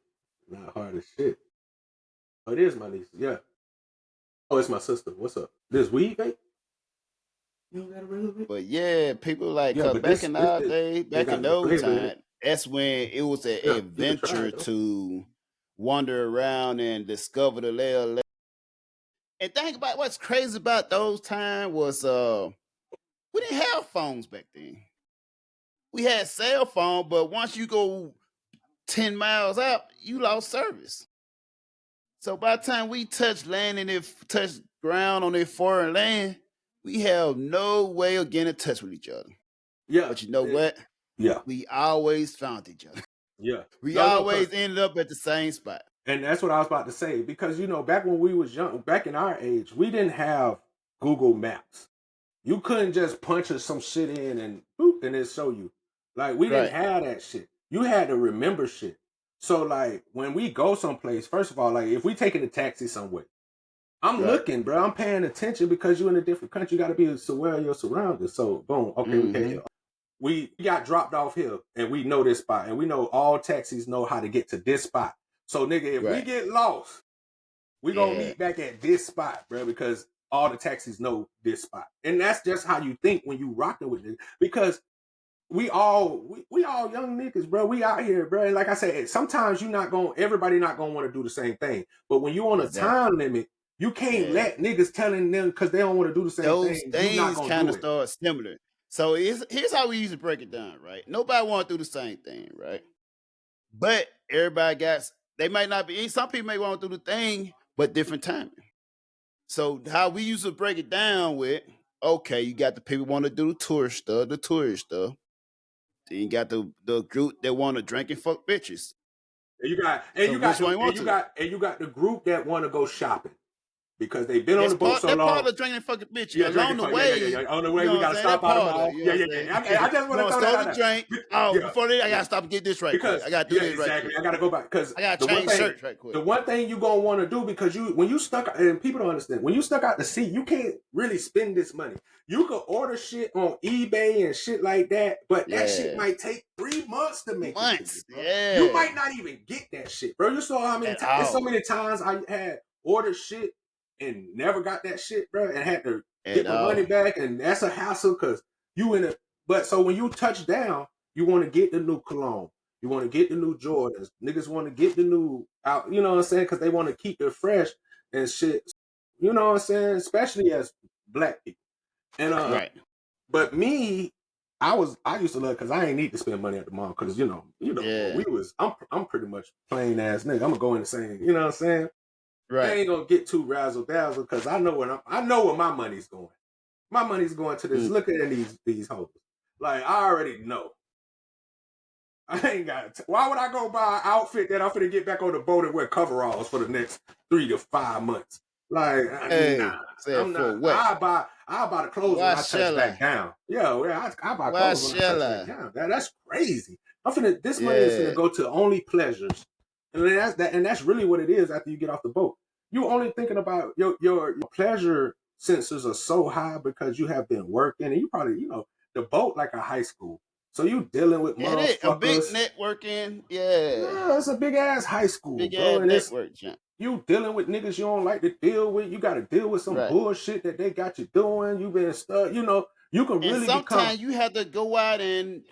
Not hard as shit. Oh, it is my niece. Yeah. Oh, it's my sister. What's up? This weed, babe? You don't got a regular vape? But yeah, people like Yeah, but back this in this our is day, they back got in the those flavor in time, it. that's when it was an Yeah, you can try adventure it though. to wander around and discover the lay of land. And think about what's crazy about those times was we didn't have phones back then. We had cell phone, but once you go 10 miles out, you lost service. So by the time we touch land and touch ground on a foreign land, we have no way of getting in touch with each other. Yeah. But you know what? Yeah. We always found each other. Yeah. We No, always ended up at the same spot. And that's what I was about to say. Because back when we was young, back in our age, we didn't have Google Maps. You couldn't just punch some shit in and boop and it show you. Like we didn't have that shit. You had to remember shit. So like when we go someplace, first of all, like if we taking a taxi somewhere, I'm looking, bro. I'm paying attention because you're in a different country. You got to be aware of your surroundings. So boom, okay, we got dropped off here and we know this spot and we know all taxis know how to get to this spot. So nigga, if we get lost, we gonna meet back at this spot, bro, because all the taxis know this spot. And that's just how you think when you rocking with it. Because we all young niggas, bro. We out here, bro. And like I said, sometimes everybody not gonna want to do the same thing. But when you on a time limit, you can't let niggas telling them because they don't want to do the same thing. Those things kind of start similar. So here's how we usually break it down, right? Nobody want to do the same thing, right? But everybody they might not be, some people may want to do the thing, but different timing. So how we usually break it down with, okay, you got the people want to do the tourist stuff. Then you got the group that want to drink and fuck bitches. And you got the group that want to go shopping. Because they've been on the boat so long. They're part of drinking and fucking bitches. Yeah, along the way. On the way, we got to stop by the mall. Yeah. I just want to throw that out drink. Before that, I got to stop and get this right quick. I got to do this right quick. I got to go back. Because I got to change shirts right quick. The one thing you're going to want to do, because when you stuck, and people don't understand, when you stuck out to sea, you can't really spend this money. You could order shit on eBay and shit like that, but that shit might take 3 months to make it. You might not even get that shit, bro. You saw how many times, so many times I had ordered shit and never got that shit, bro, and had to get my money back, and that's a hassle because you in a. But so when you touch down, you want to get the new cologne, you want to get the new Jordans. Niggas want to get the new out, you know what I'm saying? Because they want to keep it fresh and shit. You know what I'm saying? Especially as black people. And but me, I used to love because I ain't need to spend money at the mall because we was I'm pretty much plain ass nigga. I'm gonna go in the same, you know what I'm saying? Right. I ain't gonna get too razzle dazzle because I know where my money's going. My money's going to this. Look at these hoes. Like I already know. I ain't got. Why would I go buy an outfit that I'm finna get back on the boat and wear coveralls for the next 3 to 5 months? Like, nah, I'm not. I'll buy the clothes when I touch back down. Yeah, I buy clothes when I touch back down. That's crazy. This money is gonna go to only pleasures And that's really what it is after you get off the boat. You only thinking about your pleasure senses are so high because you have been working, and you probably, the boat like a high school. So you dealing with Yeah, it is a big motherfuckers. networking. Yeah, Yeah, it's a big ass high school, big bro. ass And it's network jump. you dealing with niggas you don't like to deal with. You got to deal with some Right. bullshit that they got you doing. You been stuck. You can And really become. sometimes you have to go out and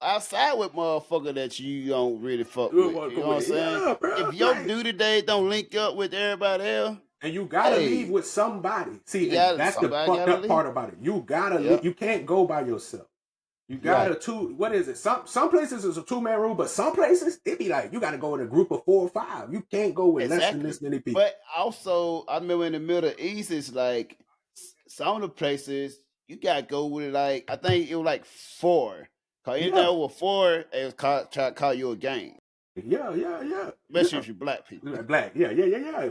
outside with motherfucker that you don't really fuck You with. wanna You go know what I'm with it. saying? Yeah, bro, If your right. duty days don't link up with everybody else, And you gotta Hey. leave with somebody. See, Yeah, and that's the somebody fucked gotta up leave. part about it. You gotta Yep. leave. You can't go by yourself. You gotta Right. what is it? Some places is a 2-man rule, but some places it be like you gotta go in a group of 4 or 5. You can't go with less than Exactly. this many people. But also, I remember in the Middle East, it's like some of the places you gotta go with like I think it was like 4. Cause anything Yeah. over 4, they was try to call you a gang. Yeah. Especially if you're black people. Black. Yeah.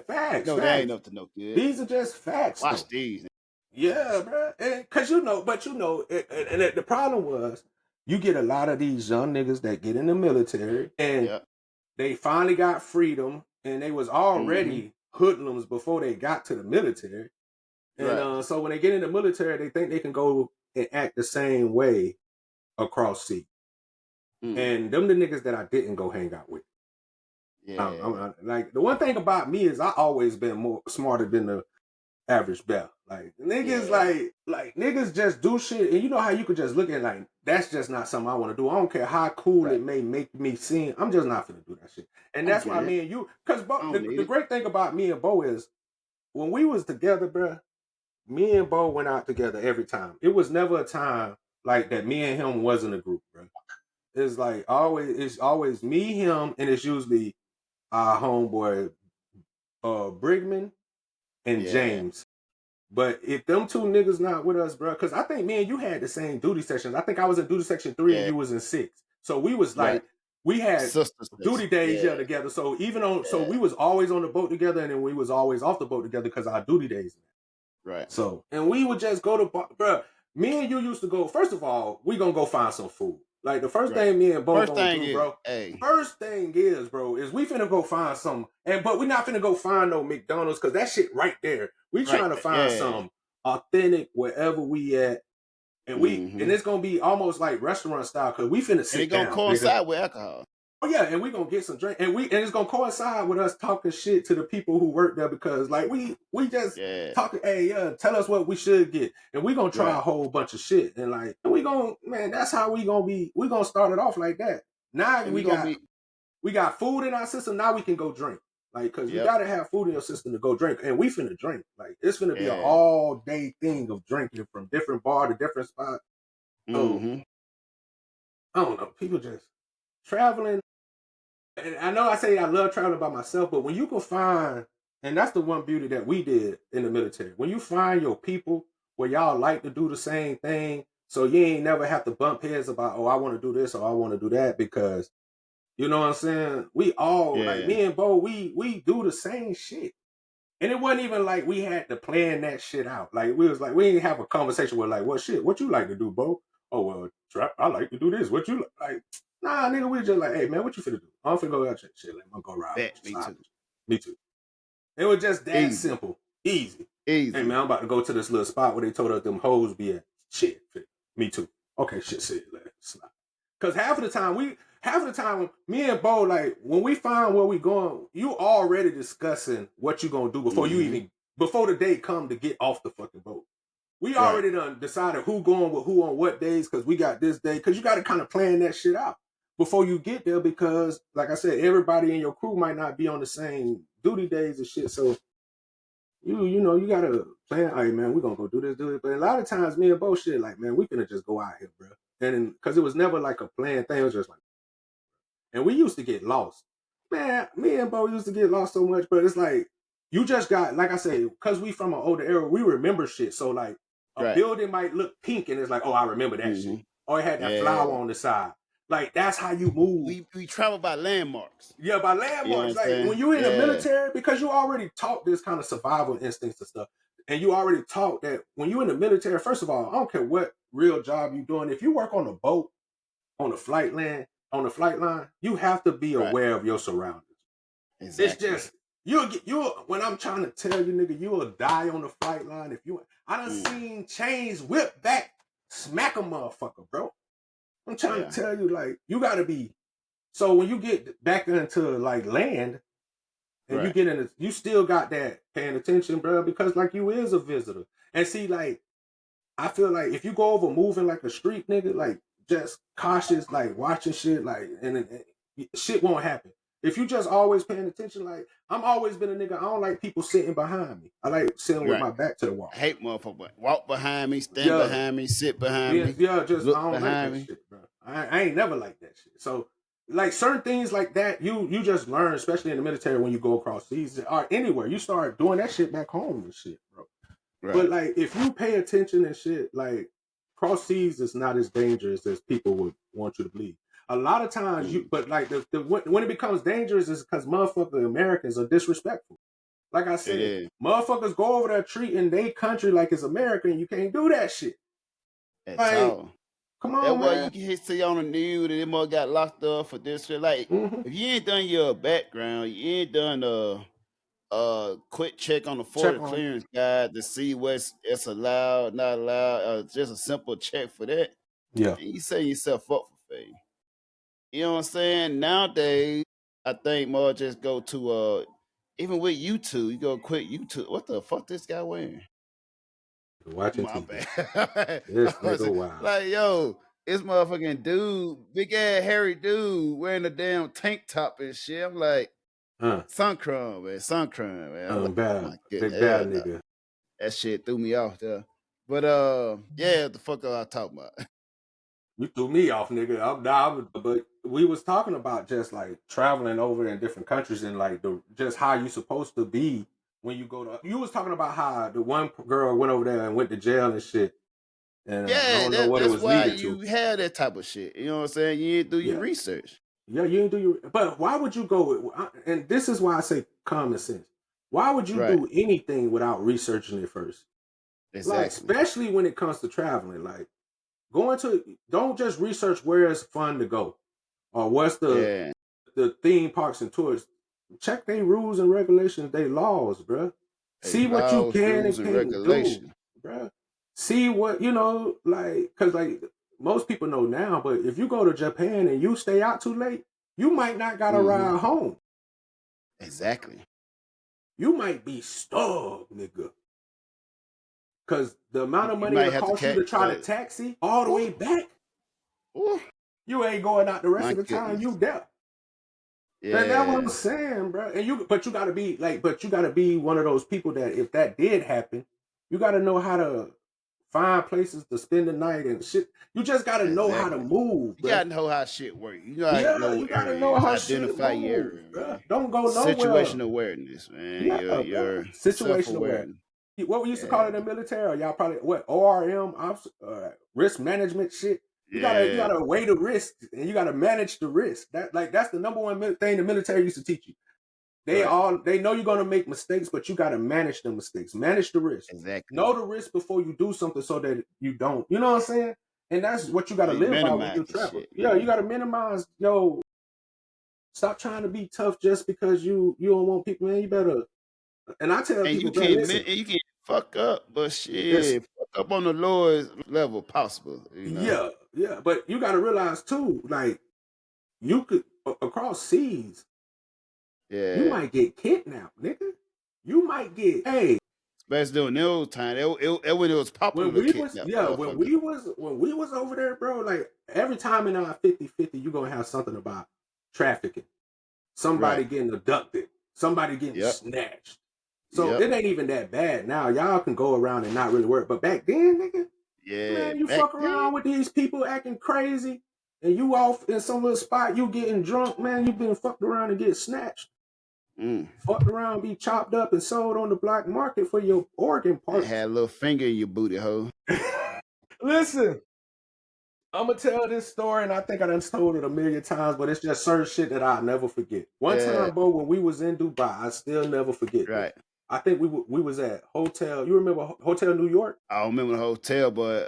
Facts. No, facts. they ain't up to no good. These are just facts. Watch though. these. Yeah, bro. Because and the problem was you get a lot of these young niggas that get in the military and Yep. they finally got freedom and they was already hoodlums before they got to the military. And Right. so when they get in the military, they think they can go and act the same way across sea. And them the niggas that I didn't go hang out with. Yeah. Like the one thing about me is I always been more smarter than the average bell. Like niggas like niggas just do shit, and you know how you could just look at like that's just not something I want to do. I don't care how cool it may make me seem. I'm just not gonna do that shit. And that's why me and you, because the great thing about me and Bo is when we was together, bro. Me and Bo went out together every time. It was never a time like that. Me and him wasn't a group, bro. It's like it's always me, him, and it's usually our homeboy Brigman and James. But if them two niggas not with us, bro, because I think me and you had the same duty sections. I think I was in duty section 3 and you was in 6. So we was like, we had duty days together. So even on, so we was always on the boat together, and then we was always off the boat together because our duty days. Right. So, and we would just go to, bro. Me and you used to go. First of all, we gonna go find some food. Like the first thing me and Bo gonna do, bro. First thing is, bro, is we finna go find some, but we not finna go find no McDonald's because that shit right there. We trying to find some authentic wherever we at, and and it's gonna be almost like restaurant style because we finna sit down. It's gonna coincide with alcohol. Oh yeah, and we gonna get some drink, and it's gonna coincide with us talking shit to the people who work there because like we just talking. Hey, tell us what we should get, and we gonna try a whole bunch of shit, and like and we gonna that's how we gonna be. We gonna start it off like that. Now we got food in our system. Now we can go drink, like because you gotta have food in your system to go drink, and we finna drink. Like it's finna be an all day thing of drinking from different bar to different spot. I don't know. People just traveling. And I know I say I love traveling by myself, but when you can find, and that's the one beauty that we did in the military, when you find your people where y'all like to do the same thing, so you ain't never have to bump heads about, oh, I want to do this or I want to do that, because you know what I'm saying? We all, like me and Bo, we do the same shit. And it wasn't even like we had to plan that shit out. Like we was like, we didn't have a conversation with like, what you like to do, Bo? Oh, well, I like to do this. What you like? Nah, nigga, we just like, hey, man, what you finna do? I'm finna go out check shit. Let me go ride. Me too. It was just that simple. Easy. Hey, man, I'm about to go to this little spot where they told us them hoes be at. Shit. Me too. Okay, shit, let's slide. Because half of the time, me and Bo, like, when we find where we going, you already discussing what you gonna do before you even, before the day come to get off the fucking boat. We already done decided who going with who on what days, because we got this day, because you got to kind of plan that shit out before you get there, because, like I said, everybody in your crew might not be on the same duty days and shit, so you got to plan, hey, man, we're going to go do this, but a lot of times, me and Bo shit, like, man, we finna just go out here, bro, and because it was never like a planned thing, it was just like, and we used to get lost. Man, me and Bo used to get lost so much, but it's like, you just got, like I say, because we from an older era, we remember shit, so like, a building might look pink and it's like, oh, I remember that shit. Or it had that flower on the side. Like, that's how you move. We travel by landmarks. Yeah, by landmarks. Like, when you're in the military, because you already taught this kind of survival instincts and stuff, and you already taught that when you're in the military, first of all, I don't care what real job you're doing. If you work on a boat, on the flight line, you have to be aware of your surroundings. Exactly. It's just you'll when I'm trying to tell you, nigga, you'll die on the flight line if you. I done seen chains whip back, smack a motherfucker, bro. I'm trying to tell you, like, you gotta be. So when you get back into like land, and you get in, you still got that paying attention, bro, because like you is a visitor. And see, like, I feel like if you go over moving like a street nigga, like just cautious, like watching shit, like, and shit won't happen. If you just always paying attention, like I'm always been a nigga. I don't like people sitting behind me. I like sitting with my back to the wall. I hate motherfuckers. Walk behind me, stand behind me, sit behind me. Yeah, just look I don't like that shit, bro. I ain't never like that shit. So like certain things like that, you just learn, especially in the military when you go across seas or anywhere. You start doing that shit back home and shit, bro. But like if you pay attention and shit, like cross seas is not as dangerous as people would want you to believe. A lot of times but like when it becomes dangerous is because motherfucking Americans are disrespectful. Like I said, motherfuckers go over there treating their country like it's America, and you can't do that shit. At like, all. Come on, that's why you can see on the news that them all got locked up for this shit. Like, if you ain't done your background, you ain't done quick check on the Florida clearance guide to see what's allowed, not allowed. Just a simple check for that. Yeah, and you set yourself up for failure. You know what I'm saying? Nowadays, I think more just go to even with YouTube, you go quit YouTube. What the fuck this guy wearing? Watching My TV. bad. This nigga wild. Like, yo, this motherfucking dude, big ass hairy dude wearing a damn tank top and shit. I'm like, sun crime, man. Like, bad. Big bad nigga. That shit threw me off there. But yeah, the fuck are I talking about? You threw me off, nigga. But we was talking about just like traveling over in different countries and like just how you supposed to be when you go to. You was talking about how the one girl went over there and went to jail and shit. And I don't know what it was leading to. You had that type of shit. You know what I'm saying? You didn't do your research. Yeah, you didn't do your. But why would you go? And this is why I say common sense. Why would you do anything without researching it first? Exactly. Like, especially when it comes to traveling, like. Don't just research where it's fun to go or what's the theme parks and tours. Check their rules and regulations, their laws, bro. See what you can and can't do, bro. See what, like, because like most people know now, but if you go to Japan and you stay out too late, you might not got to ride home. Exactly. You might be stuck, nigga. Because the amount of money it costs you to try to taxi all the way back, you ain't going out the rest of the time you there. Yeah, that's what I'm saying, bro. And but you gotta be one of those people that if that did happen, you gotta know how to find places to spend the night and shit. You just gotta know how to move. Bro. You gotta know how shit works. You gotta know how identify shit your area, bro. Don't go nowhere. Situational awareness, man. Your situational awareness. What we used to call it in the military, y'all probably ORM, risk management shit. You gotta weigh the risk and you gotta manage the risk. That's the number one thing the military used to teach you. They know you're gonna make mistakes, but you gotta manage the mistakes, manage the risk. Exactly. Know the risk before you do something so that you don't. You know what I'm saying? And that's what you gotta live by when you travel. Yeah, you gotta minimize. Stop trying to be tough just because you don't want people. Man, you better. And I tell people, you can fuck up, but shit, fuck up on the lowest level possible. Yeah. But you got to realize too, like you could across seas. Yeah, you might get kidnapped, nigga. You might get Especially during the old time, it when it was popular. When we was over there, bro. Like every time in our 50-50, you gonna have something about trafficking, somebody getting abducted, somebody getting snatched. So it ain't even that bad now. Y'all can go around and not really work. But back then, nigga, man, you fuck around with these people acting crazy, and you off in some little spot, you getting drunk, man. You been fucked around and get snatched. Fucked around, be chopped up and sold on the black market for your organ parts. Had a little finger in your booty hole. Listen, I'm gonna tell this story, and I think I done told it a million times, but it's just certain shit that I'll never forget. One time, bro, when we was in Dubai, I still never forget. Right. I think we was at Hotel. You remember Hotel New York? I don't remember the hotel, but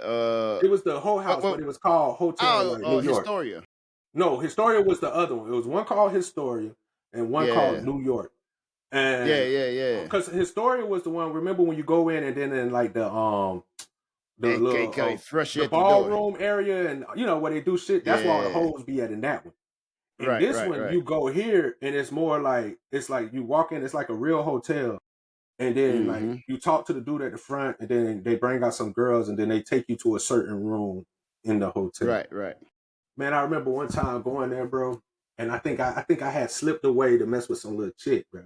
it was the whole house, but it was called Hotel New York. Historia. No, Historia was the other one. It was one called Historia, and one called New York. And yeah. Because Historia was the one. Remember when you go in and then in like the little the ballroom area and where they do shit. That's where all the hoes be at in that one. In this one, you go here and it's more like you walk in. It's like a real hotel, and then like you talk to the dude at the front, and then they bring out some girls, and then they take you to a certain room in the hotel. Right. Man, I remember one time going there, bro, and I think I had slipped away to mess with some little chick, bro.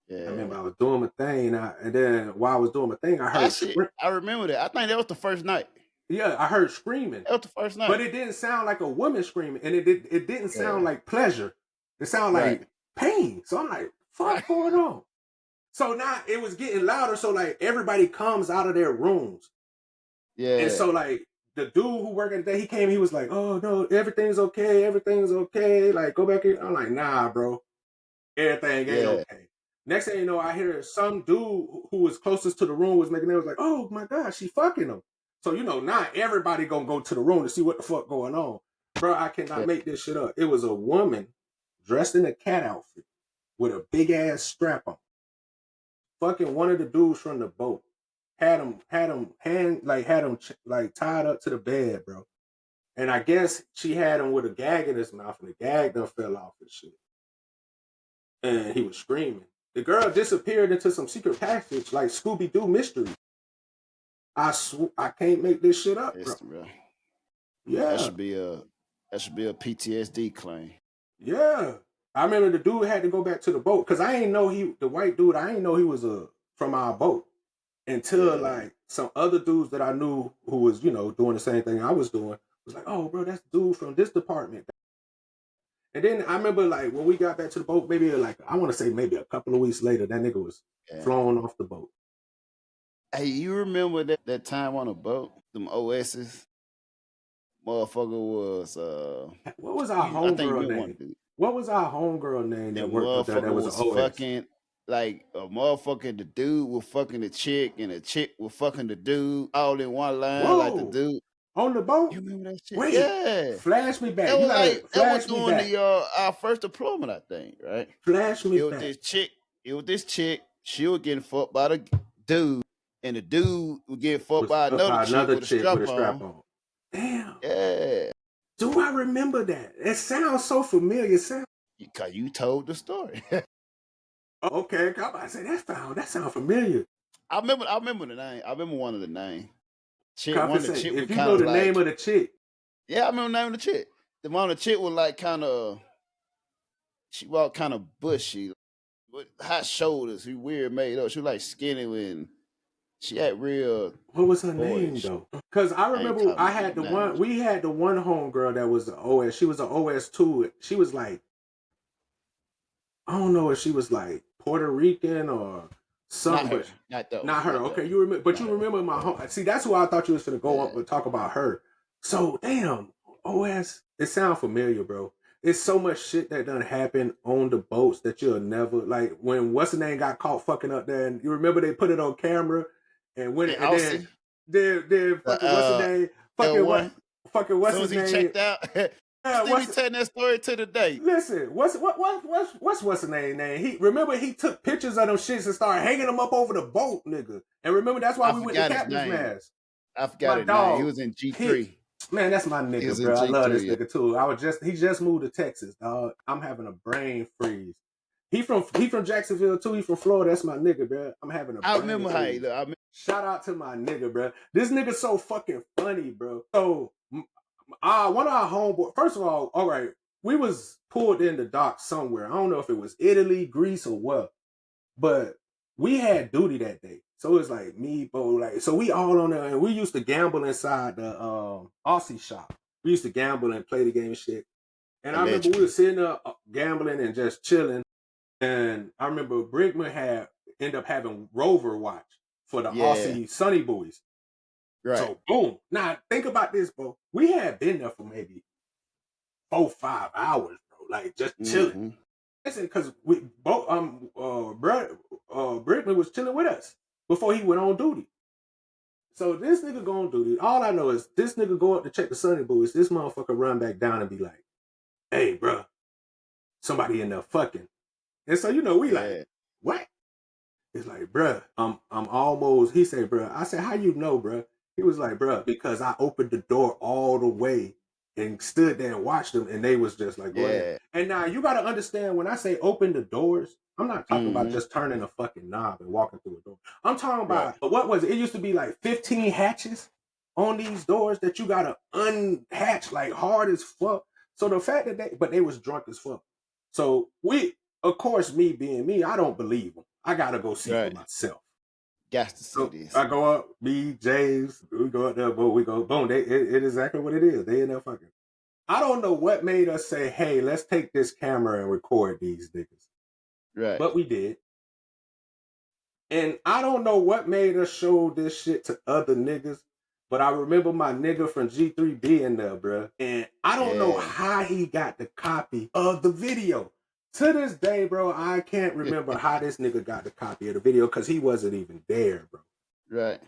Yeah. I remember I was doing my thing, and then while I was doing my thing, I heard. I remember that. I think that was the first night. Yeah, I heard screaming. That was the first night, but it didn't sound like a woman screaming, and it didn't sound like pleasure. It sounded like pain. So I'm like, "Fuck, going on?" So now it was getting louder. So like everybody comes out of their rooms. Yeah. And so like the dude who worked at the day, he came. He was like, "Oh no, everything's okay. Everything's okay. Like go back in." I'm like, "Nah, bro, everything ain't okay." Next thing you know, I hear some dude who was closest to the room was making it. Was like, "Oh my god, she fucking him." So not everybody gonna go to the room to see what the fuck going on, bro. I cannot make this shit up. It was a woman dressed in a cat outfit with a big ass strap on. Fucking one of the dudes from the boat had him tied up to the bed, bro. And I guess she had him with a gag in his mouth, and the gag done fell off and shit. And he was screaming. The girl disappeared into some secret passage like Scooby-Doo mystery. I can't make this shit up, bro. Yeah. That should be a PTSD claim. Yeah. I remember the dude had to go back to the boat because I ain't know the white dude, I ain't know he was from our boat until like some other dudes that I knew who was, doing the same thing I was doing was like, "Oh, bro, that's the dude from this department." And then I remember like when we got back to the boat, maybe like I want to say maybe a couple of weeks later, that nigga was flown off the boat. Hey, you remember that time on the boat? Them OSs? Motherfucker was what was our homegirl name? What was our homegirl name that worked up there that was an OS? Fucking like a motherfucker, the dude was fucking the chick and the chick was fucking the dude all in one line. Whoa. Like the dude. On the boat? You remember that shit? Wait, yeah. Flash me back. That was during our first deployment, I think, right? Flash me back. It was this chick. She was getting fucked by the dude, and the dude was getting fucked by another chick with a strap on. Damn. Yeah. Do I remember that? It sounds so familiar. Because you told the story. Okay, I say that sounds familiar. I remember the name. I remember one of the names. If you know the name of the chick. Yeah, I remember the name of the chick. The one of the chick was like she walked kind of bushy, with hot shoulders, she weird made up. She was like skinny and she had real. What was her name though? Because I remember we had the one homegirl that was an OS. She was an OS too. She was like, I don't know if she was like Puerto Rican or something. Not her. Okay, you remember, but you remember my home. See, that's who I thought you was gonna go up and talk about her. So damn, OS. It sounds familiar, bro. It's so much shit that done happen on the boats that you'll never like. When what's the name got caught fucking up there, and you remember they put it on camera, and when then fucking what's the name? Fucking what's his name? Checked out. Still be telling that story to the day. Listen, what's the name? He took pictures of them shits and started hanging them up over the boat, nigga. And remember that's why we went to Captain's Mass. I forgot his name. He was in G3. Man, that's my nigga, bro. I love this nigga too. He just moved to Texas, dog. I'm having a brain freeze. He from Jacksonville too. He from Florida. That's my nigga, bro. I'm having a brain freeze. I remember how he looked. Shout out to my nigga, bro. This nigga so fucking funny, bro. So one of our homeboys, first of all right, we was pulled in the dock somewhere. I don't know if it was Italy, Greece, or what, but we had duty that day. So it's like me, bro, so we all on there, and we used to gamble inside the Aussie shop. We used to gamble and play the game and shit. And I remember we were sitting there gambling and just chilling. And I remember Brigman ended up having Rover watch for the Aussie Sunny Boys. Right. So boom. Now think about this, bro. We had been there for maybe 4-5 hours, bro. Like just chilling. Listen, because we both Brickman was chilling with us before he went on duty. So this nigga go on duty. All I know is this nigga go up to check the Sunny Boys. This motherfucker run back down and be like, "Hey, bro, somebody in there fucking." And so, you know, we like, Yeah. what? It's like, bruh, I'm almost, he said, bruh. I said, how you know, bruh? He was like, bruh, because I opened the door all the way and stood there and watched them, and they was just like, go ahead. Yeah. And now you got to understand, when I say open the doors, I'm not talking about Mhm. just turning a fucking knob and walking through a door. I'm talking Right. about, what was it? It used to be like 15 hatches on these doors that you got to unhatch like hard as fuck. So the fact that they was drunk as fuck. So of course, me being me, I don't believe them. I gotta go see for Right. myself. Got to see So this. I go up, me, James, we go up there, boom, we go, boom. It is exactly what it is. They in there fucking. I don't know what made us say, hey, let's take this camera and record these niggas. Right. But we did. And I don't know what made us show this shit to other niggas. But I remember my nigga from G3 being there, bro. And I don't know how he got the copy of the video. To this day, bro, I can't remember how this nigga got the copy of the video because he wasn't even there, bro. Right.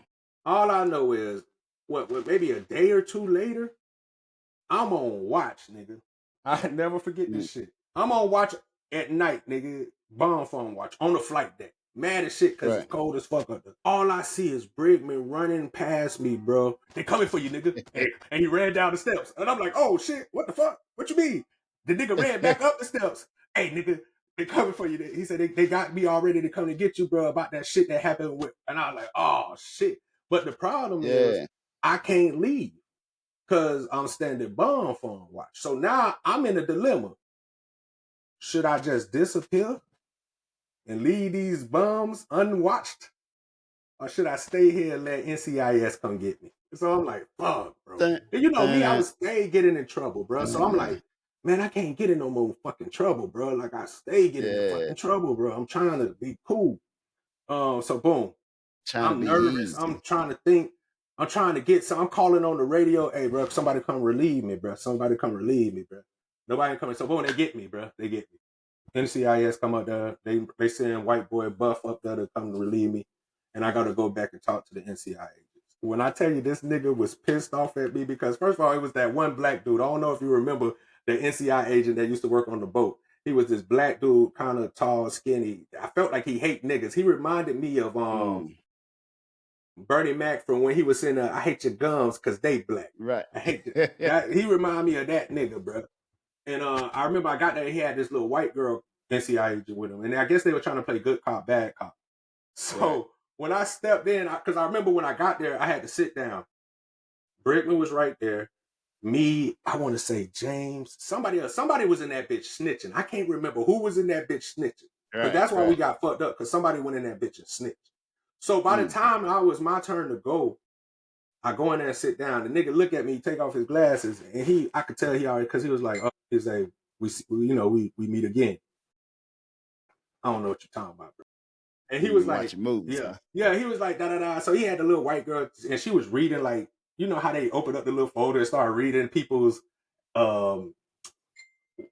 All I know is, what maybe a day or two later, I'm on watch, nigga. I never forget this shit. I'm on watch at night, nigga. Bomb phone watch on the flight deck. Mad as shit because it's cold as fuck up there. All I see is Brigman running past me, bro. They coming for you, nigga. And he ran down the steps. And I'm like, oh shit, what the fuck? What you mean? The nigga ran back up the steps. Hey, nigga, they coming for you. He said they got me already to come to get you, bro, about that shit that happened with. And I was like, oh shit. But the problem is I can't leave because I'm standing bomb phone watch. So now I'm in a dilemma. Should I just disappear and leave these bums unwatched? Or should I stay here and let NCIS come get me? So I'm like, fuck, bro. And you know me, I was stay getting in trouble, bro. So I'm like, man, I can't get in no more fucking trouble, bro. Like I stay getting in fucking trouble, bro. I'm trying to be cool. So boom. I'm nervous. Easy. I'm trying to think. I'm trying to get some. I'm calling on the radio. Hey, bro, somebody come relieve me, bro. Somebody come relieve me, bro. Nobody coming. So boom, they get me, bro. They get me. NCIS come up there. They send white boy Buff up there to come to relieve me. And I got to go back and talk to the NCI agents. When I tell you this nigga was pissed off at me because, first of all, it was that one black dude. I don't know if you remember the NCI agent that used to work on the boat. He was this black dude, kind of tall, skinny. I felt like he hate niggas. He reminded me of Bernie Mac from when he was in I Hate Your Gums because they black. Right. I hate that. He reminded me of that nigga, bro. And I remember I got there, he had this little white girl NCI agent with him. And I guess they were trying to play good cop, bad cop. So when I stepped in, because I remember when I got there, I had to sit down. Brickman was right there. Me, I want to say James, somebody else. Somebody was in that bitch snitching. I can't remember who was in that bitch snitching. But that's why we got fucked up, because somebody went in that bitch and snitched. So by the time it was my turn to go, I go in there and sit down. The nigga look at me, take off his glasses, and I could tell he already, because he was like, he's like, we meet again. I don't know what you're talking about, bro. And he was like, movies, yeah, he was like, da-da-da. So he had the little white girl, and she was reading, like, you know how they open up the little folder and start reading people's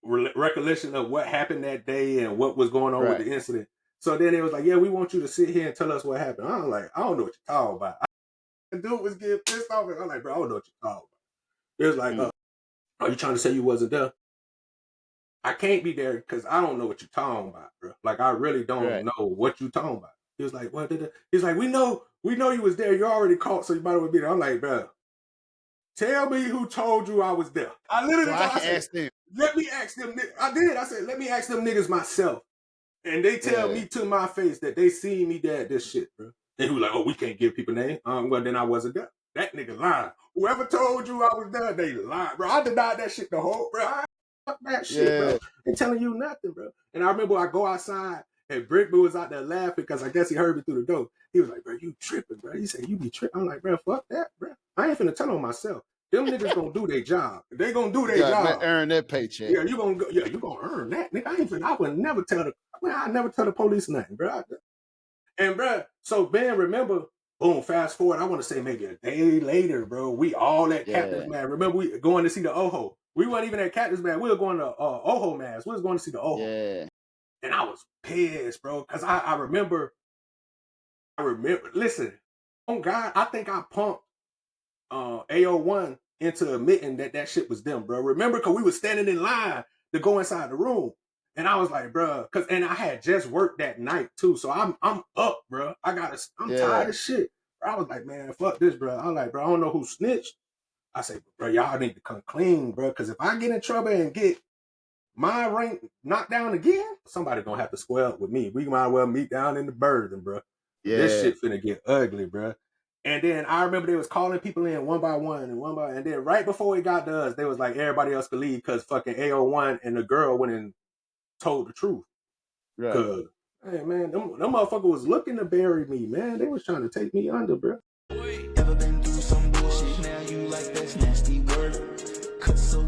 recollection of what happened that day and what was going on with the incident. So then it was like, yeah, we want you to sit here and tell us what happened. I was like, I don't know what you're talking about. The dude was getting pissed off. And I'm like, bro, I don't know what you're talking about. It was like, are you trying to say you wasn't there? I can't be there because I don't know what you're talking about, bro. Like, I really don't know what you're talking about. He was like, what did it? He's like, we know you was there. You're already caught, so you might as well be there. I'm like, bro, tell me who told you I was there. I literally asked them. Let me ask them. I did. I said, let me ask them niggas myself. And they tell me to my face that they seen me there at this shit, bro. And he was like, oh, we can't give people names. Well, then I wasn't there. That nigga lied. Whoever told you I was there, they lied, bro. I denied that shit the whole, bro. Fuck that shit, bro. Ain't telling you nothing, bro. And I remember I go outside and Brickman was out there laughing because I guess he heard me through the door. He was like, bro, you tripping, bro. He said, you be tripping. I'm like, bro, fuck that, bro. I ain't finna tell on myself. Them niggas gonna do their job. They gonna do their job. Earn their paycheck. Yeah, you gonna earn that, nigga. I would never tell the police nothing, bro. And bro, so Ben, remember, boom, fast forward, I want to say maybe a day later, bro. We all at Cactus Man. Remember we going to see the Oho. We weren't even at Cactus Man. We were going to Oho Mass. We was going to see the Oho. Yeah. And I was pissed, bro, because I remember, listen, oh God, I think I pumped AO1 into admitting that shit was them, bro. Remember, because we were standing in line to go inside the room. And I was like, bro, and I had just worked that night too. So I'm up, bro. I'm tired of shit. I was like, man, fuck this, bro. I was like, bro, I don't know who snitched. I said, bro, y'all need to come clean, bro. Because if I get in trouble and get my rank knocked down again, somebody gonna have to square up with me. We might as well meet down in the Burden, bro. Yeah. This shit finna get ugly, bro. And then I remember they was calling people in one by one, and then right before it got to us, they was like, everybody else could leave because fucking AO1 and the girl went and told the truth. Right. Cause, hey man, them motherfucker was looking to bury me, man. They was trying to take me under, bro. Ever been through some bullshit? Now you like that's nasty word. Cut so